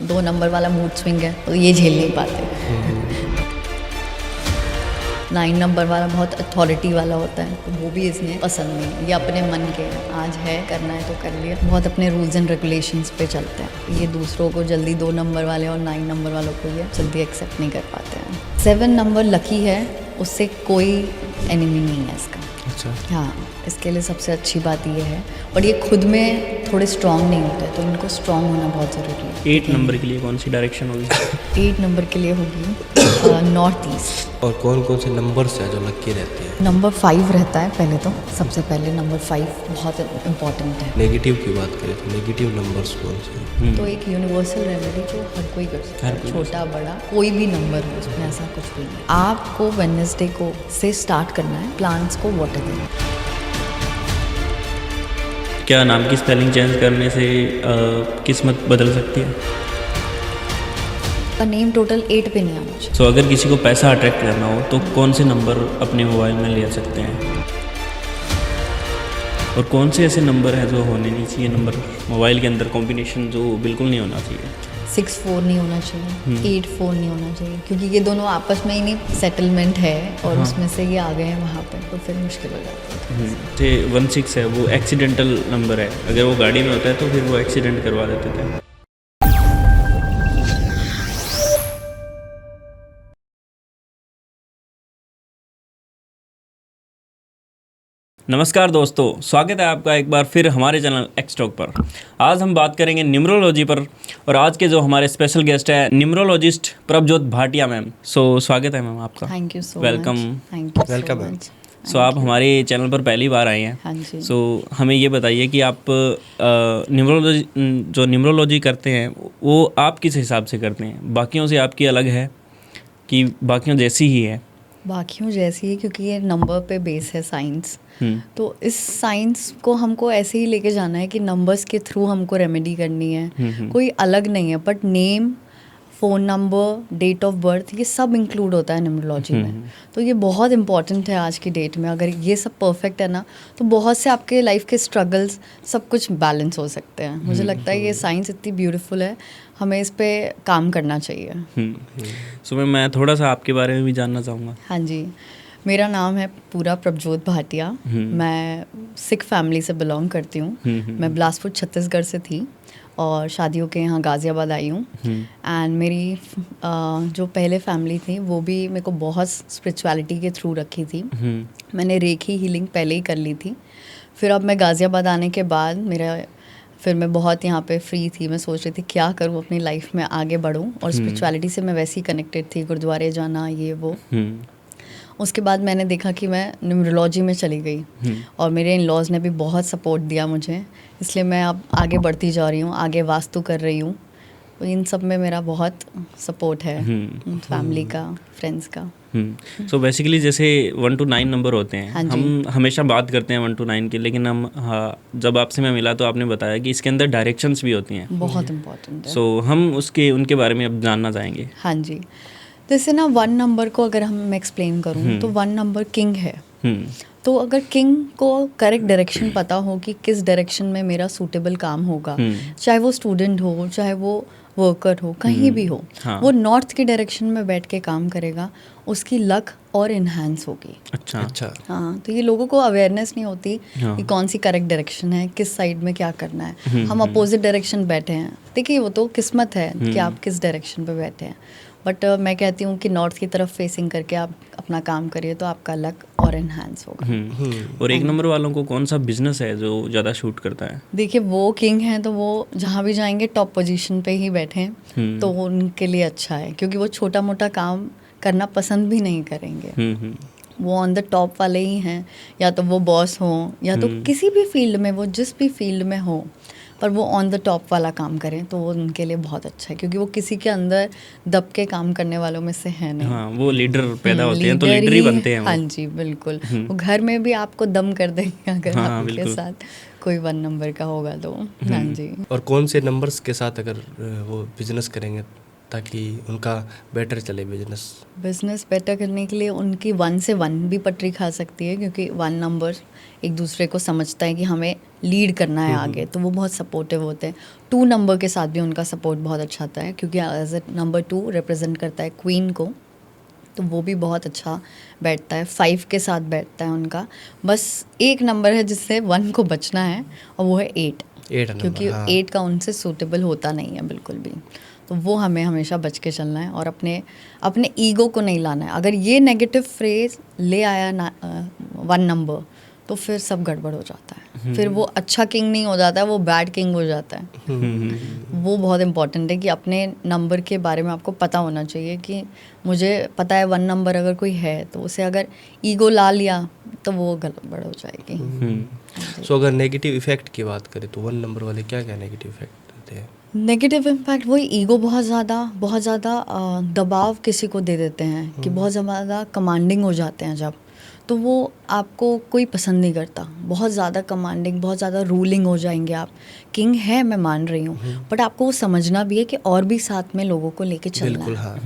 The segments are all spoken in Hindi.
2 नंबर वाला मूड स्विंग है तो ये झेल नहीं पाते। 9 नंबर वाला बहुत अथॉरिटी वाला होता है तो वो भी इसमें पसंद नहीं। ये अपने मन के आज है करना है तो कर लिया, बहुत अपने रूल्स एंड रेगुलेशंस पे चलते हैं। ये दूसरों को जल्दी 2 नंबर वाले और 9 नंबर वालों को ये जल्दी एक्सेप्ट नहीं कर पाते हैं। 7 नंबर लकी है, उससे कोई एनिमी नहीं है इसका। अच्छा। हाँ, इसके लिए सबसे अच्छी बात ये है। और ये खुद में थोड़े स्ट्रांग नहीं होते तो इनको स्ट्रांग होना बहुत ज़रूरी है। 8 नंबर के लिए कौन सी डायरेक्शन होगी? 8 नंबर के लिए होगी नॉर्थ ईस्ट। और कौन कौन से नंबर्स हैं जो लकी रहते हैं? नंबर 5 रहता है पहले तो, सबसे पहले नंबर 5 बहुत इम्पॉर्टेंट है। नेगेटिव की बात करें तो नेगेटिव नंबर्स कौन से हैं? तो एक यूनिवर्सल रेमेडी जो हर कोई कर सकता है, छोटा बड़ा कोई भी नंबर हो उसमें ऐसा कुछ भी नहीं। आपको वेडनेसडे को से स्टार्ट करना है प्लांट्स को वाटर देना। क्या नाम की स्पेलिंग चेंज करने से किस्मत बदल सकती है? का नेम टोटल 8 पे नहीं आना चाहिए। सो अगर किसी को पैसा अट्रैक्ट करना हो तो कौन से नंबर अपने मोबाइल में ले सकते हैं? और कौन से ऐसे नंबर हैं जो होने नहीं चाहिए नंबर मोबाइल के अंदर कॉम्बिनेशन जो बिल्कुल नहीं होना चाहिए? 6-4 नहीं होना चाहिए, 8-4 नहीं होना चाहिए, क्योंकि ये दोनों आपस में ही नहीं सेटलमेंट है और उसमें से ये आ गए हैं वहाँ पे तो फिर मुश्किल हो जाता है। जैसे 16 है वो एक्सीडेंटल नंबर है, अगर वो गाड़ी में होता है तो फिर वो एक्सीडेंट करवा देते थे। नमस्कार दोस्तों, स्वागत है आपका एक बार फिर हमारे चैनल एक्स टॉक पर। आज हम बात करेंगे न्यूमरोलॉजी पर और आज के जो हमारे स्पेशल गेस्ट है numerologist Prabhjot Bhatia ma'am. So स्वागत है मैम आपका। Thank you so welcome. Thank you welcome so ma'am. Much. So आप हमारे चैनल पर पहली बार आए हैं। हाँ जी। सो हमें ये बताइए कि आप न्यूमरोलॉजी करते हैं वो आप किस हिसाब से करते हैं? बाकियों से आपकी अलग है कि बाकियों जैसी ही है? बाकियों जैसी है, क्योंकि ये नंबर पे बेस है साइंस। तो इस साइंस को हमको ऐसे ही लेके जाना है कि नंबर्स के थ्रू हमको रेमेडी करनी है, कोई अलग नहीं है। But name, phone number, date of birth, ये सब इंक्लूड होता है न्यूमरोलॉजी में। तो ये बहुत इंपॉर्टेंट है आज की डेट में। अगर ये सब परफेक्ट है ना तो बहुत से आपके लाइफ के स्ट्रगल्स सब कुछ बैलेंस हो सकते हैं। मुझे लगता है ये साइंस इतनी ब्यूटीफुल है, हमें इस पे काम करना चाहिए। सो मैं थोड़ा सा आपके बारे में भी जानना चाहूँगा। हाँ जी, मेरा नाम है पूरा प्रभजोत भाटिया। मैं सिख फैमिली से बिलोंग करती हूँ। मैं बिलासपुर छत्तीसगढ़ से थी और शादियों के यहाँ गाज़ियाबाद आई हूँ। एंड मेरी जो पहले फैमिली थी वो भी मेरे को बहुत स्पिरिचुअलिटी के थ्रू रखी थी। मैंने रेखी हीलिंग पहले ही कर ली थी। फिर अब मैं गाज़ियाबाद आने के बाद फिर मैं बहुत यहाँ पे फ्री थी। मैं सोच रही थी क्या करूँ अपनी लाइफ में, आगे बढ़ूँ। और स्पिरिचुअलिटी से मैं वैसे ही कनेक्टेड थी, गुरुद्वारे जाना ये वो। उसके बाद मैंने देखा कि मैं न्यूमरोलॉजी में चली गई और मेरे इन लॉज ने भी बहुत सपोर्ट दिया मुझे, इसलिए मैं अब आगे बढ़ती जा रही हूँ, आगे वास्तु कर रही हूँ। तो इन सब में मेरा बहुत सपोर्ट है, फैमिली का, फ्रेंड्स का। सो बेसिकली जैसे 1 to 9 नंबर होते हैं। हाँ जी। हम हमेशा बात करते हैं 1 to 9 की, लेकिन जब आपसे मैं मिला तो आपने बताया कि इसके अंदर डायरेक्शंस भी होती हैं। बहुत इम्पोर्टेंट है। सो हम उनके बारे में अब जानना चाहेंगे। हाँ जी, जैसे ना 1 नंबर को अगर मैं एक्सप्लेन करूँ तो 1 नंबर किंग है। तो अगर किंग को करेक्ट डायरेक्शन पता हो कि किस डायरेक्शन में मेरा सूटेबल काम होगा, चाहे वो स्टूडेंट हो, चाहे वो वर्कर हो, कहीं भी हो, वो नॉर्थ की डायरेक्शन में बैठ के काम करेगा, उसकी लक और इन्हांस होगी। अच्छा। हाँ, तो ये लोगों को अवेयरनेस नहीं होती कि कौन सी करेक्ट डायरेक्शन है, किस साइड में क्या करना है। हम अपोजिट डायरेक्शन बैठे हैं, देखिए वो तो किस्मत है कि आप किस डायरेक्शन पे बैठे हैं। बट मैं कहती हूँ कि नॉर्थ की तरफ फेसिंग करके आप अपना काम करिए तो आपका लक और इन्हांस होगा। और 1 नंबर वालों को कौन सा बिजनेस है जो ज़्यादा शूट करता है? देखिए वो किंग हैं तो वो जहाँ भी जाएंगे टॉप पोजीशन पे ही बैठे हैं तो उनके लिए अच्छा है, क्योंकि वो छोटा मोटा काम करना पसंद भी नहीं करेंगे। वो ऑन द टॉप वाले ही हैं, या तो वो बॉस हो या तो किसी भी फील्ड में, वो जिस भी फील्ड में हो, पर वो ऑन द टॉप वाला काम करें तो वो उनके लिए बहुत अच्छा है, क्योंकि वो किसी के अंदर दब के काम करने वालों में से है नहीं। हाँ, वो लीडर पैदा होते हैं तो लीडर ही बनते हैं वो। हाँ जी बिल्कुल। वो घर में भी आपको दम कर देंगे अगर आपके साथ कोई 1 नंबर का होगा तो। हाँ जी। और कौन से नंबर्स के साथ अगर वो बिजनेस करेंगे? ताकि उनका बेटर चले बिजनेस बेटर करने के लिए उनकी 1 से 1 भी पटरी खा सकती है, क्योंकि 1 नंबर एक दूसरे को समझता है कि हमें लीड करना है आगे, तो वो बहुत सपोर्टिव होते हैं। 2 नंबर के साथ भी उनका सपोर्ट बहुत अच्छा आता है, क्योंकि एज ए नंबर 2 रिप्रेजेंट करता है क्वीन को, तो वो भी बहुत अच्छा बैठता है। 5 के साथ बैठता है उनका। बस एक नंबर है जिससे 1 को बचना है, और वो है 8 क्योंकि 8 का उनसे सूटेबल होता नहीं है बिल्कुल भी। तो वो हमें हमेशा बच के चलना है और अपने ईगो को नहीं लाना है। अगर ये नेगेटिव फ्रेज ले आया ना 1 नंबर, तो फिर सब गड़बड़ हो जाता है। फिर वो अच्छा किंग नहीं हो जाता है, वो बैड किंग हो जाता है। वो बहुत इंपॉर्टेंट है कि अपने नंबर के बारे में आपको पता होना चाहिए कि मुझे पता है 1 नंबर अगर कोई है, तो उसे अगर ईगो ला लिया तो वो गड़बड़ हो जाएगी। सो अगर नेगेटिव इफेक्ट की बात करें तो 1 नंबर वाले क्या क्या नेगेटिव इफेक्ट देते हैं? नेगेटिव इम्पैक्ट वही ईगो, बहुत ज़्यादा दबाव किसी को दे देते हैं कि बहुत ज़्यादा कमांडिंग हो जाते हैं जब, तो वो आपको कोई पसंद नहीं करता। बहुत ज़्यादा कमांडिंग, बहुत ज़्यादा रूलिंग हो जाएंगे आप। किंग है, मैं मान रही हूँ, बट आपको वो समझना भी है कि और भी साथ में लोगों को लेके चलना है। हाँ।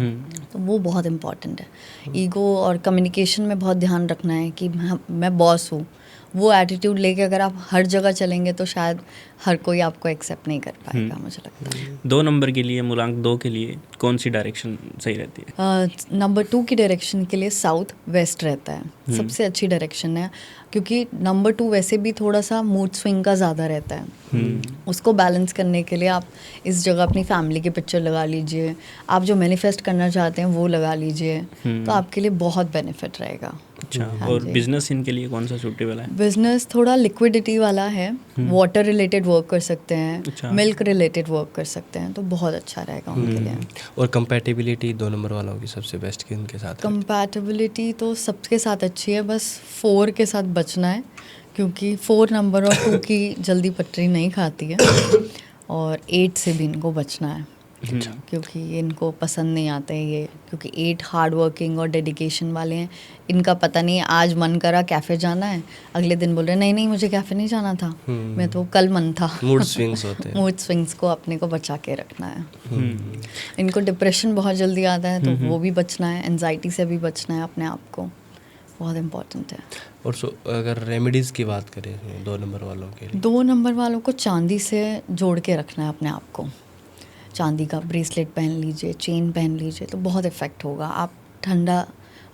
तो वो बहुत इम्पॉर्टेंट है। ईगो और कम्युनिकेशन में बहुत ध्यान रखना है कि मैं बॉस हूँ। वो एटीट्यूड लेके अगर आप हर जगह चलेंगे तो शायद हर कोई आपको एक्सेप्ट नहीं कर पाएगा, मुझे लगता है। 2 नंबर के लिए, मूलांक 2 के लिए कौन सी डायरेक्शन सही रहती है? नंबर 2 की डायरेक्शन के लिए साउथ वेस्ट रहता है, सबसे अच्छी डायरेक्शन है, क्योंकि नंबर 2 वैसे भी थोड़ा सा मूड स्विंग का ज़्यादा रहता है। उसको बैलेंस करने के लिए आप इस जगह अपनी फैमिली की पिक्चर लगा लीजिए, आप जो मैनिफेस्ट करना चाहते हैं वो लगा लीजिए, तो आपके लिए बहुत बेनिफिट रहेगा। अच्छा, और बिजनेस इनके लिए कौन सा सूटेबल है? बिजनेस थोड़ा लिक्विडिटी वाला है, वाटर रिलेटेड वर्क कर सकते हैं, मिल्क रिलेटेड वर्क कर सकते हैं, तो बहुत अच्छा रहेगा उनके लिए। और कंपैटिबिलिटी 2 नंबर वालों की सबसे बेस्ट किनके साथ है? कंपैटिबिलिटी तो सबके साथ अच्छी है, बस 4 के साथ बचना है, क्योंकि 4 नंबर और 2 की जल्दी पटरी नहीं खाती है, और 8 से भी इनको बचना है, क्योंकि इनको पसंद नहीं आते हैं ये, क्योंकि 8 हार्ड वर्किंग और डेडिकेशन वाले हैं। इनका पता नहीं है, आज मन करा कैफ़े जाना है, अगले दिन बोल रहे नहीं मुझे कैफ़े नहीं जाना था, मैं तो कल मन था। मूड स्विंग्स होते हैं। मूड स्विंग्स को अपने को बचा के रखना है। इनको डिप्रेशन बहुत जल्दी आता है, तो वो भी बचना है, एंजाइटी से भी बचना है, अपने आप को बहुत इम्पोर्टेंट है। और अगर रेमेडीज़ की बात करें 2 नंबर वालों के लिए? 2 नंबर वालों को चांदी से जोड़ के रखना है अपने आप को। चांदी का ब्रेसलेट पहन लीजिए, चेन पहन लीजिए, तो बहुत इफ़ेक्ट होगा। आप ठंडा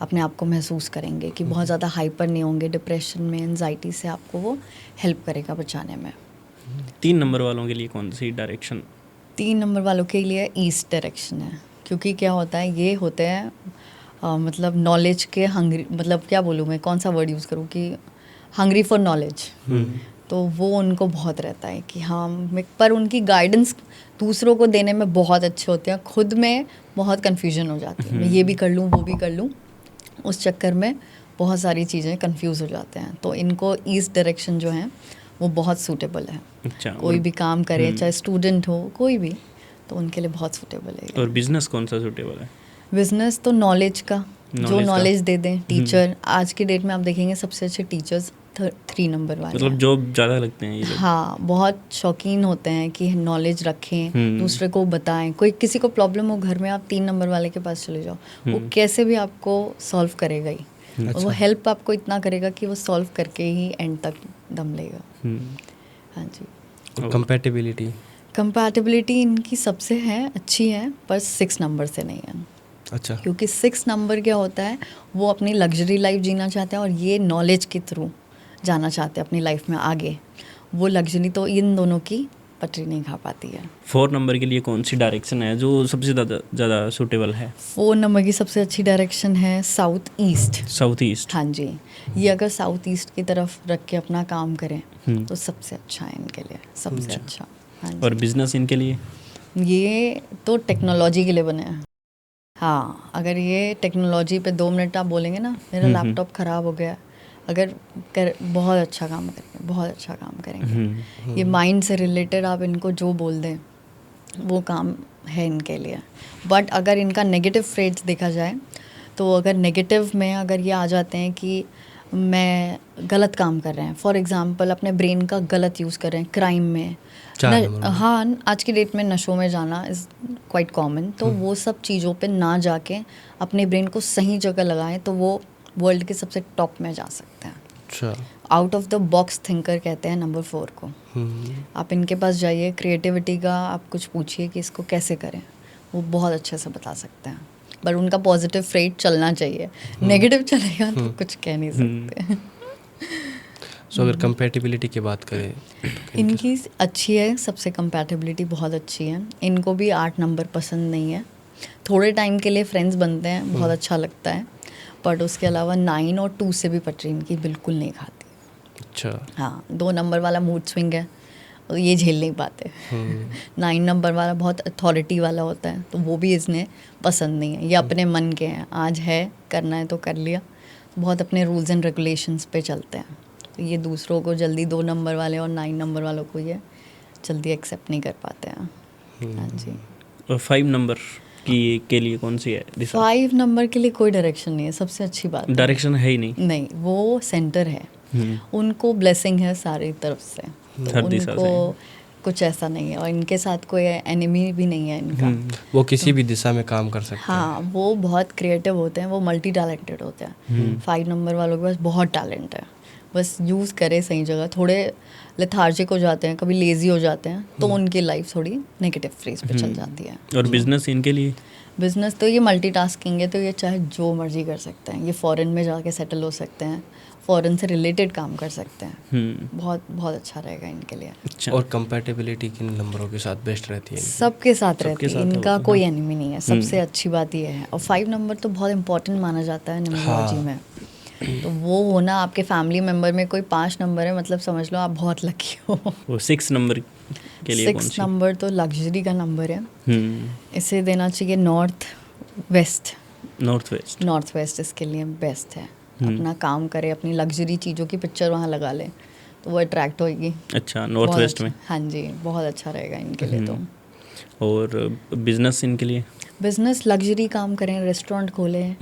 अपने आप को महसूस करेंगे कि बहुत ज़्यादा हाइपर नहीं होंगे, डिप्रेशन में, एंजाइटी से आपको वो हेल्प करेगा बचाने में। 3 नंबर वालों के लिए कौन सी डायरेक्शन? 3 नंबर वालों के लिए ईस्ट डायरेक्शन है, क्योंकि क्या होता है, ये होते हैं मतलब नॉलेज के हंग्री, मतलब क्या बोलूँ मैं, कौन सा वर्ड यूज़ करूँ, कि हंग्री फॉर नॉलेज। तो वो उनको बहुत रहता है कि हाँ, पर उनकी गाइडेंस दूसरों को देने में बहुत अच्छे होते हैं, खुद में बहुत कन्फ्यूजन हो जाती है, मैं ये भी कर लूँ वो भी कर लूँ, उस चक्कर में बहुत सारी चीज़ें कंफ्यूज हो जाते हैं। तो इनको ईस्ट डायरेक्शन जो है वो बहुत सूटेबल है। अच्छा, कोई भी काम करे, चाहे स्टूडेंट हो कोई भी, तो उनके लिए बहुत सूटेबल है। और बिजनेस कौन सा सूटेबल है? बिजनेस तो नॉलेज का, जो नॉलेज दे दें टीचर। आज की डेट में आप देखेंगे सबसे अच्छे टीचर्स 3 नंबर वाले, मतलब जॉब ज़्यादा लगते हैं ये लोग। हाँ, बहुत शौकीन होते हैं कि नॉलेज रखें, दूसरे को बताएं। कोई किसी को प्रॉब्लम हो घर में, आप 3 नंबर वाले के पास चले जाओ, वो कैसे भी आपको सॉल्व करेगा ही। और वो हेल्प आपको इतना करेगा कि वो सॉल्व करके ही एंड तक दम लेगा। हाँ जी। कंपैटिबिलिटी इनकी सबसे है, अच्छी है, पर 6 नंबर से नहीं है। अच्छा। क्योंकि 6 नंबर क्या होता है, वो अपनी लग्जरी लाइफ जीना चाहते हैं और ये नॉलेज के थ्रू जाना चाहते हैं अपनी लाइफ में आगे। वो लग्जरी तो इन दोनों की पटरी नहीं खा पाती है। 4 नंबर के लिए कौन सी डायरेक्शन है जो सबसे ज़्यादा सूटेबल है? 4 नंबर की सबसे अच्छी डायरेक्शन है साउथ ईस्ट। South east? हाँ जी, ये अगर साउथ ईस्ट की तरफ रख के अपना काम करें तो सबसे अच्छा है इनके लिए, सबसे अच्छा। हाँ जी। और बिजनेस इनके लिए? ये तो टेक्नोलॉजी के लिए बने हैं। हाँ, अगर ये टेक्नोलॉजी पे 2 मिनट आप बोलेंगे ना मेरा लैपटॉप ख़राब हो गया, अगर बहुत अच्छा काम करेंगे, बहुत अच्छा काम करेंगे। ये माइंड से रिलेटेड आप इनको जो बोल दें वो काम है इनके लिए। बट अगर इनका नेगेटिव फ्रेज देखा जाए, तो अगर नेगेटिव में अगर ये आ जाते हैं कि मैं गलत काम कर रहे हैं, फॉर एग्जांपल अपने ब्रेन का गलत यूज़ कर रहे हैं क्राइम में, हाँ आज की डेट में नशों में जाना इज़ क्वाइट कॉमन, तो वो सब चीज़ों पे ना जाके अपने ब्रेन को सही जगह लगाएं तो वो वर्ल्ड के सबसे टॉप में जा सकते हैं। अच्छा, out of the box thinker कहते हैं नंबर 4 को। आप इनके पास जाइए, क्रिएटिविटी का आप कुछ पूछिए कि इसको कैसे करें, वो बहुत अच्छे से बता सकते हैं, पर उनका पॉजिटिव फ्रेट चलना चाहिए, नेगेटिव चलेगा तो कुछ कह नहीं सकते। सो अगर कंपैटिबिलिटी की बात करें तो इनकी अच्छी है, सबसे कंपैटिबिलिटी बहुत अच्छी है। इनको भी 8 नंबर पसंद नहीं है, थोड़े टाइम के लिए फ्रेंड्स बनते हैं, बहुत अच्छा लगता है, बट उसके अलावा 9 और 2 से भी पटरी इनकी बिल्कुल नहीं खाती। अच्छा, हाँ 2 नंबर वाला मूड स्विंग है, तो ये झेल नहीं पाते। 9 नंबर वाला बहुत अथॉरिटी वाला होता है, तो वो भी इसने पसंद नहीं है, ये अपने मन के हैं, आज है करना है तो कर लिया, बहुत अपने रूल्स एंड रेगुलेशंस पे चलते हैं, तो ये दूसरों को जल्दी 2 नंबर वाले और 9 नंबर वालों को ये जल्दी एक्सेप्ट नहीं कर पाते हैं। हाँ जी। और 5 नंबर के लिए कौन सी है दिशा? 5 नंबर के लिए कोई डायरेक्शन नहीं है, सबसे अच्छी बात है। डायरेक्शन है ही नहीं, वो सेंटर है, उनको ब्लेसिंग है सारी तरफ से, तो उनको कुछ ऐसा नहीं है, और इनके साथ कोई एनिमी भी नहीं है इनका। वो किसी भी दिशा में काम कर सकते हैं। हाँ वो बहुत क्रिएटिव होते हैं, वो मल्टी टैलेंटेड होते हैं। 5 नंबर वालों के पास बहुत टैलेंट है, बस यूज़ करे सही जगह। थोड़े लेथार्जिक हो जाते हैं, कभी लेज़ी हो जाते हैं, तो उनकी लाइफ थोड़ी नेगेटिव फेज पे चल जाती है। और बिजनेस इनके लिए? बिजनेस तो ये मल्टीटास्किंग है, तो ये चाहे जो मर्जी कर सकते हैं, ये फॉरेन में जाके सेटल हो सकते हैं, फॉरेन से रिलेटेड काम कर सकते हैं, बहुत बहुत अच्छा रहेगा इनके लिए। अच्छा। और कंपैटिबिलिटी किन नंबरों के साथ बेस्ट रहती है? सबके साथ रहती है, इनका होता कोई एनिमी नहीं है, सबसे अच्छी बात ये है। और 5 नंबर तो बहुत इंपॉर्टेंट माना जाता है न्यूमरोलॉजी में, तो वो होना आपके फैमिली मेंबर में कोई 5 नंबर है, मतलब समझ लो आप बहुत लकी हो। वो 6 नंबर के लिए कौन सी? 6 नंबर तो लग्जरी का नंबर है, इसे देना चाहिए नॉर्थ वेस्ट इसके लिए बेस्ट है। अपना काम करे, अपनी लग्जरी चीज़ों की पिक्चर वहाँ लगा ले तो वो अट्रैक्ट होएगी। अच्छा, नॉर्थ वेस्ट में? हाँ जी, बहुत अच्छा रहेगा इनके लिए। तो और बिजनेस इनके लिए? बिजनेस लग्जरी काम करें, रेस्टोरेंट खोलें,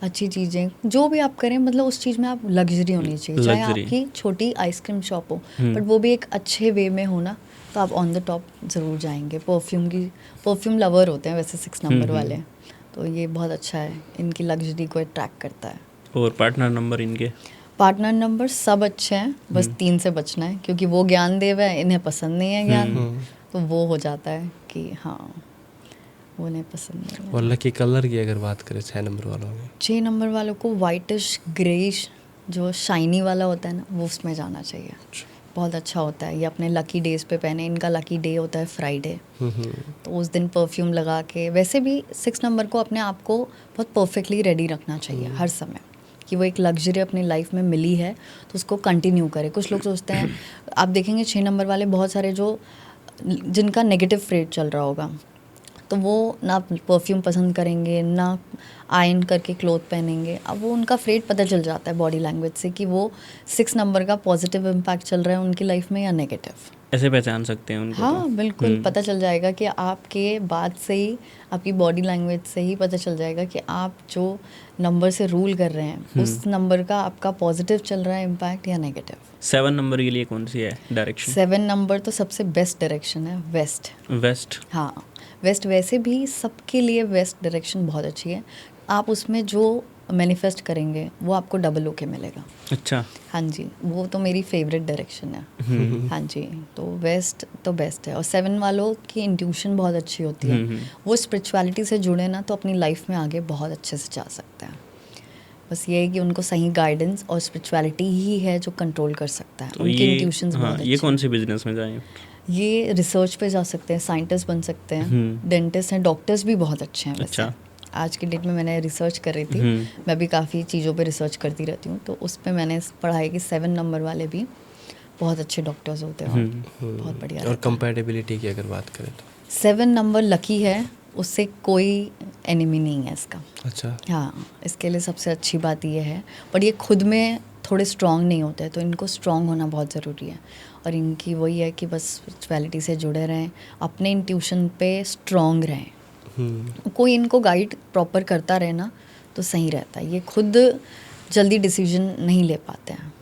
अच्छी चीज़ें जो भी आप करें, मतलब उस चीज़ में आप लग्जरी होनी चाहिए, चाहे आपकी छोटी आइसक्रीम शॉप हो, बट वो भी एक अच्छे वे में हो ना, तो आप ऑन द टॉप ज़रूर जाएंगे। परफ्यूम लवर होते हैं वैसे 6 नंबर वाले, तो ये बहुत अच्छा है, इनकी लग्जरी को अट्रैक्ट करता है। और पार्टनर नंबर इनके? पार्टनर नंबर सब अच्छे हैं, बस 3 से बचना है, क्योंकि वो ज्ञान देव है, इन्हें पसंद नहीं है ज्ञान, तो वो हो जाता है कि हाँ वो नहीं पसंद नहीं है। और लकी कलर की अगर बात करें 6 नंबर वालों में? 6 नंबर वालों को वाइटिश ग्रेइश जो शाइनी वाला होता है ना, वो उसमें जाना चाहिए, बहुत अच्छा होता है। ये अपने लकी डेज पे पहने, इनका लकी डे होता है फ्राइडे, तो उस दिन परफ्यूम लगा के, वैसे भी 6 नंबर को अपने आप को बहुत परफेक्टली रेडी रखना चाहिए हर समय, कि वो एक लग्जरी अपनी लाइफ में मिली है तो उसको कंटिन्यू करे। कुछ लोग सोचते हैं, आप देखेंगे 6 नंबर वाले बहुत सारे जो जिनका नेगेटिव फ्रेट चल रहा होगा, तो वो ना परफ्यूम पसंद करेंगे, ना आयरन करके क्लोथ पहनेंगे। अब वो उनका फ्रेट पता चल जाता है बॉडी लैंग्वेज से कि वो 6 नंबर का पॉजिटिव इम्पैक्ट चल रहा है उनकी लाइफ में या नेगेटिव। ऐसे पहचान सकते हैं उनको? हाँ बिल्कुल, पता चल जाएगा कि आपके बात से ही, आपकी बॉडी लैंग्वेज से ही पता चल जाएगा कि आप जो नंबर से रूल कर रहे हैं उस नंबर का आपका पॉजिटिव चल रहा है इम्पैक्ट या नेगेटिव। 7 नंबर के लिए कौन सी है डायरेक्शन? 7 नंबर तो सबसे बेस्ट डायरेक्शन है वेस्ट। हाँ वेस्ट, वैसे भी सबके लिए वेस्ट डायरेक्शन बहुत अच्छी है। आप उसमें जो मैनिफेस्ट करेंगे वो आपको डबल होके मिलेगा। अच्छा। हाँ जी, वो तो मेरी फेवरेट डायरेक्शन है। हाँ जी, तो वेस्ट तो बेस्ट है। और 7 वालों की इंट्यूशन बहुत अच्छी होती है, वो स्पिरिचुअलिटी से जुड़े ना तो अपनी लाइफ में आगे बहुत अच्छे से जा सकते हैं। बस ये है कि उनको सही गाइडेंस और स्पिरिचुअलिटी ही है जो कंट्रोल कर सकता है। तो उनकी इंट्यूशंस बहुत अच्छी। ये कौन से बिजनेस में जाएं? ये रिसर्च पे जा सकते हैं, साइंटिस्ट बन सकते हैं, डेंटिस्ट हैं, डॉक्टर्स भी बहुत अच्छे हैं वैसे। अच्छा। आज की डेट में मैंने रिसर्च कर रही थी, मैं भी काफ़ी चीज़ों पे रिसर्च करती रहती हूँ, तो उस पे मैंने पढ़ा है कि 7 नंबर वाले भी बहुत अच्छे डॉक्टर्स होते हैं, बहुत बढ़िया। और कंपैटिबिलिटी की अगर बात करें तो 7 नंबर लकी है, उससे कोई एनिमी नहीं है इसका। अच्छा। हाँ, इसके लिए सबसे अच्छी बात ये है, पर ये खुद में थोड़े स्ट्रॉन्ग नहीं होते, तो इनको स्ट्रॉन्ग होना बहुत ज़रूरी है। और इनकी वही है कि बस स्पिरिचुअलिटी से जुड़े रहें, अपने इंट्यूशन पे स्ट्रॉन्ग रहें, कोई इनको गाइड प्रॉपर करता रहे ना तो सही रहता है। ये खुद जल्दी डिसीजन नहीं ले पाते हैं।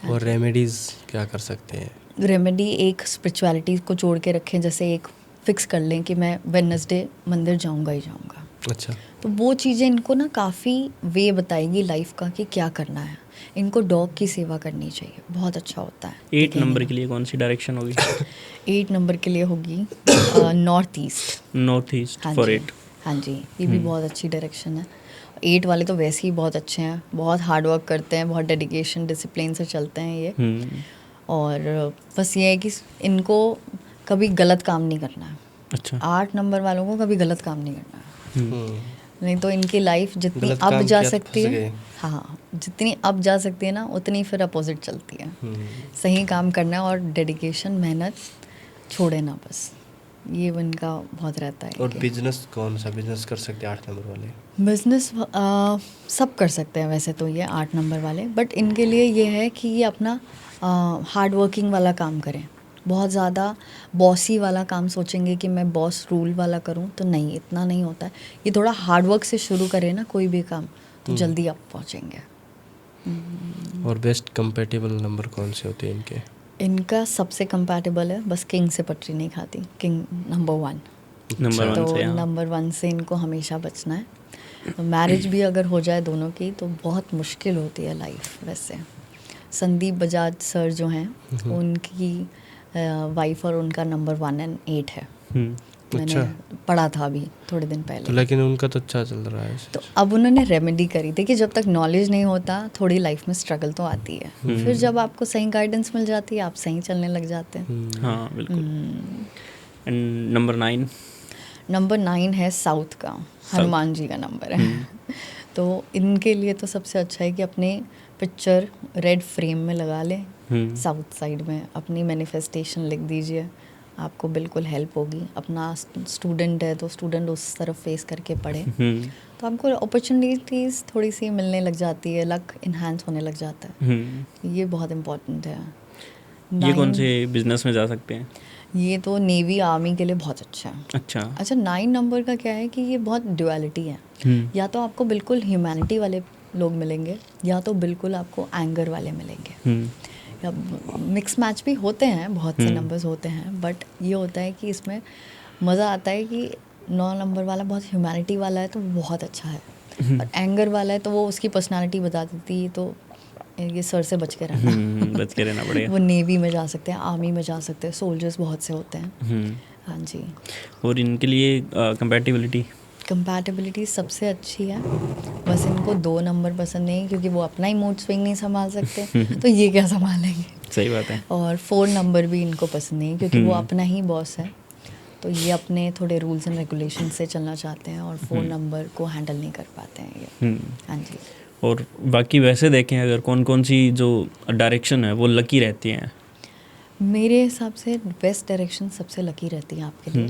और रेमेडीज़ क्या कर सकते हैं? रेमेडी एक स्पिरिचुअलिटी को जोड़ के रखें, जैसे एक फिक्स कर लें कि मैं वेडनेसडे मंदिर जाऊंगा ही जाऊंगा। अच्छा। तो वो चीज़ें इनको ना काफ़ी वे बताएगी लाइफ का कि क्या करना है। इनको डॉग की सेवा करनी चाहिए, बहुत अच्छा होता है। 8 नंबर के लिए कौन सी डायरेक्शन होगी? 8 नंबर के लिए होगी north east. North east for 8। हाँ जी, ये भी बहुत अच्छी डायरेक्शन है। 8 वाले तो वैसे ही बहुत अच्छे हैं, बहुत हार्ड वर्क करते हैं, बहुत डेडिकेशन डिसिप्लिन से चलते हैं ये। और बस ये है कि इनको कभी गलत काम नहीं करना है। अच्छा। 8 नंबर वालों को कभी गलत काम नहीं करना है, नहीं तो इनकी लाइफ जितनी गलत अब काम जा किया तो सकती फंस है, गए। हाँ जितनी अब जा सकती है ना, उतनी फिर अपोजिट चलती है। सही काम करना है और डेडिकेशन, मेहनत छोड़े ना, बस ये इनका बहुत रहता है। और बिजनेस कौन सा बिजनेस कर सकते हैं 8 नंबर वाले? बिजनेस सब कर सकते हैं वैसे तो ये 8 नंबर वाले, बट इनके लिए ये है कि ये अपना हार्ड वर्किंग वाला काम करें। बहुत ज़्यादा बॉसी वाला काम सोचेंगे कि मैं बॉस रूल वाला करूं, तो नहीं, इतना नहीं होता है। ये थोड़ा हार्ड वर्क से शुरू करें ना कोई भी काम, तो जल्दी आप पहुंचेंगे। और बेस्ट कंपेटेबल नंबर कौन से होते हैं इनके? इनका सबसे कंपैटिबल है, बस किंग से पटरी नहीं खाती, किंग नंबर 1। नंबर 1 तो से, हाँ। नंबर 1 से इनको हमेशा बचना है। तो मैरिज भी अगर हो जाए दोनों की तो बहुत मुश्किल होती है लाइफ। वैसे संदीप बजाज सर जो हैं, उनकी वाइफ और उनका नंबर 1 और 8 है। मैंने पढ़ा था अभी थोड़े दिन पहले। तो लेकिन उनका तो अच्छा चल रहा है। तो अब उन्होंने रेमेडी करी थी कि जब तक नॉलेज नहीं होता थोड़ी लाइफ में स्ट्रगल तो आती है, फिर जब आपको सही गाइडेंस मिल जाती है आप सही चलने लग जाते हैं। हाँ बिल्कुल। And number 9? नंबर 9 है साउथ का, हनुमान जी का नंबर है। तो इनके लिए तो सबसे अच्छा है कि अपने पिक्चर रेड फ्रेम में लगा लें, साउथ साइड में अपनी मैनिफेस्टेशन लिख दीजिए, आपको बिल्कुल हेल्प होगी। अपना स्टूडेंट है तो स्टूडेंट उस तरफ फेस करके पढ़े, तो आपको अपॉर्चुनिटीज़ थोड़ी सी मिलने लग जाती है, लक इन्हांस होने लग जाता है। ये बहुत इम्पोर्टेंट है। ये कौन से बिजनेस में जा सकते हैं? ये तो नेवी आर्मी के लिए बहुत अच्छा है। अच्छा 9 नंबर का क्या है कि ये बहुत ड्युअलिटी है, या तो आपको बिल्कुल ह्यूमैनिटी वाले लोग मिलेंगे या तो बिल्कुल आपको एंगर वाले मिलेंगे, या मिक्स मैच भी होते हैं, बहुत से नंबर्स होते हैं, बट ये होता है कि इसमें मज़ा आता है कि 9 नंबर वाला बहुत ह्यूमैनिटी वाला है तो बहुत अच्छा है, और एंगर वाला है तो वो उसकी पर्सनालिटी बता देती है, तो ये सर से बच के रहना बच के रहना पड़ेगा। वो नेवी में जा सकते हैं, आर्मी में जा सकते हैं, सोल्जर्स बहुत से होते हैं। हाँ जी। और इनके लिए कंपैटिबिलिटी सबसे अच्छी है, बस इनको 2 नंबर पसंद नहीं क्योंकि वो अपना ही मूड स्विंग नहीं संभाल सकते तो ये क्या संभालेंगे। सही बात है। और 4 नंबर भी इनको पसंद नहीं क्योंकि वो अपना ही बॉस है, तो ये अपने थोड़े रूल्स एंड रेगुलेशन से चलना चाहते हैं और 4 नंबर को हैंडल नहीं कर पाते हैं ये। हाँ जी। और बाकी वैसे देखें अगर कौन कौन सी जो डायरेक्शन है वो लकी रहती हैं? मेरे हिसाब से बेस्ट डायरेक्शन सबसे लकी रहती है आपके लिए,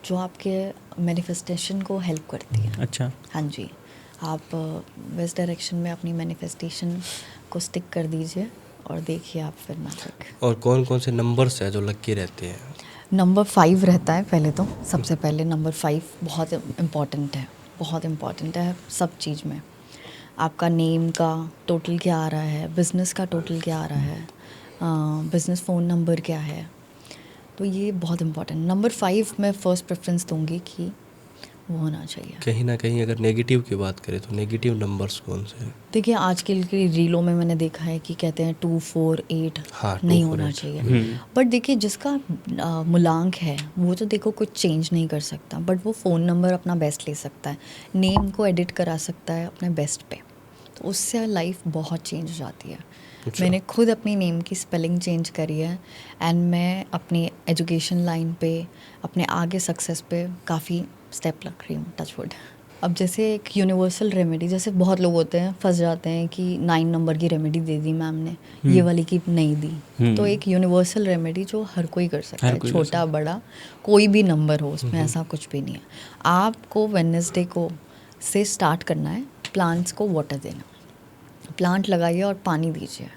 जो आपके मैनिफेस्टेशन को हेल्प करती है। अच्छा। हाँ जी, आप बेस्ट डायरेक्शन में अपनी मैनिफेस्टेशन को स्टिक कर दीजिए और देखिए आप फिर मैजिक। और कौन कौन से नंबर्स है जो लकी रहते हैं? नंबर 5 रहता है पहले तो, सबसे पहले नंबर 5 बहुत इम्पॉर्टेंट है, बहुत इम्पॉर्टेंट है सब चीज़ में। आपका नेम का टोटल क्या आ रहा है, बिज़नेस का टोटल क्या आ रहा है, बिज़नेस फ़ोन नंबर क्या है, तो ये बहुत इम्पॉर्टेंट। नंबर 5 मैं फ़र्स्ट प्रेफरेंस दूंगी कि वो होना चाहिए। कहीं ना कहीं अगर नेगेटिव की बात करें तो नेगेटिव नंबर्स कौन से हैं? देखिए आजकल की रीलों में मैंने देखा है कि कहते हैं 2, 4, 8 हाँ, नहीं 2, 4, होना 8 चाहिए, बट देखिए जिसका मूलांक है वो तो देखो कुछ चेंज नहीं कर सकता, बट वो फ़ोन नंबर अपना बेस्ट ले सकता है, नेम को एडिट करा सकता है अपने बेस्ट पे, तो उससे लाइफ बहुत चेंज हो जाती है। अच्छा। मैंने खुद अपनी नेम की स्पेलिंग चेंज करी है, एंड मैं अपनी एजुकेशन लाइन पे, अपने आगे सक्सेस पे काफ़ी स्टेप लग रही हूँ, टच वुड। अब जैसे एक यूनिवर्सल रेमेडी, जैसे बहुत लोग होते हैं फंस जाते हैं कि 9 नंबर की रेमेडी दे दी मैम ने, ये वाली की नहीं दी, तो एक यूनिवर्सल रेमेडी जो हर कोई कर सकता है, छोटा बड़ा कोई भी नंबर हो, उसमें ऐसा कुछ भी नहीं है। आपको वेडनेसडे को से स्टार्ट करना है, प्लांट्स को वाटर देना, प्लांट लगाइए और पानी दीजिए,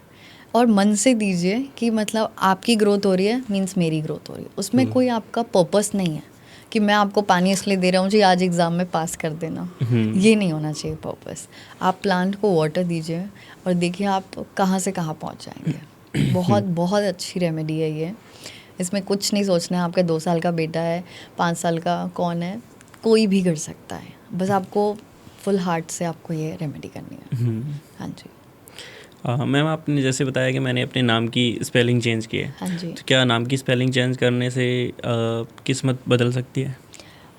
और मन से दीजिए कि मतलब आपकी ग्रोथ हो रही है मीन्स मेरी ग्रोथ हो रही है, उसमें कोई आपका पर्पस नहीं है कि मैं आपको पानी इसलिए दे रहा हूँ जी आज एग्ज़ाम में पास कर देना, ये नहीं होना चाहिए पर्पस। आप प्लांट को वाटर दीजिए और देखिए आप कहाँ से कहाँ पहुँच जाएंगे। बहुत बहुत अच्छी रेमेडी है ये, इसमें कुछ नहीं सोचना है। आपका 2 साल का बेटा है, 5 साल का कौन है, कोई भी कर सकता है, बस आपको फुल हार्ट से आपको ये रेमेडी करनी है। हाँ जी। मैम आपने जैसे बताया कि मैंने अपने नाम की स्पेलिंग चेंज की है, हाँ जी। तो क्या नाम की स्पेलिंग चेंज करने से किस्मत बदल सकती है?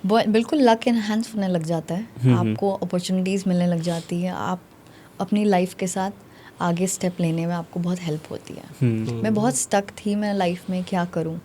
बिल्कुल, लक एनहांस होने लग जाता है, आपको अपॉर्चुनिटीज़ मिलने लग जाती है, आप अपनी लाइफ के साथ आगे स्टेप लेने में आपको बहुत हेल्प होती है। मैं बहुत स्टक थी, मैं लाइफ में क्या करूं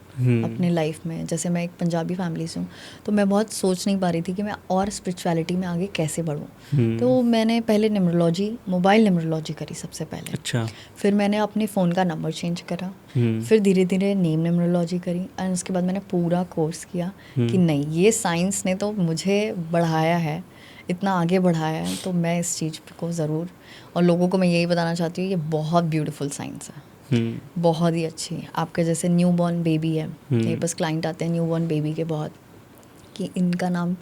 अपने लाइफ में। जैसे मैं एक पंजाबी फैमिली से हूँ, तो मैं बहुत सोच नहीं पा रही थी कि मैं और स्पिरिचुअलिटी में आगे कैसे बढ़ूं। तो मैंने पहले न्यूमरोलॉजी, मोबाइल न्यूमरोलॉजी करी सबसे पहले। अच्छा। फिर मैंने अपने फ़ोन का नंबर चेंज करा, फिर धीरे धीरे नेम न्यूमरोलॉजी करी, और उसके बाद मैंने पूरा कोर्स किया कि नहीं, ये साइंस ने तो मुझे बढ़ाया है, इतना आगे बढ़ाया है, तो मैं इस चीज़ को ज़रूर, और लोगों को मैं यही बताना चाहती हूँ, ये बहुत ब्यूटीफुल साइंस है, बहुत ही अच्छी। आपके जैसे न्यू बॉर्न बेबी है, मेरे पास क्लाइंट आते हैं न्यू बॉर्न बेबी के बहुत, कि इनका नाम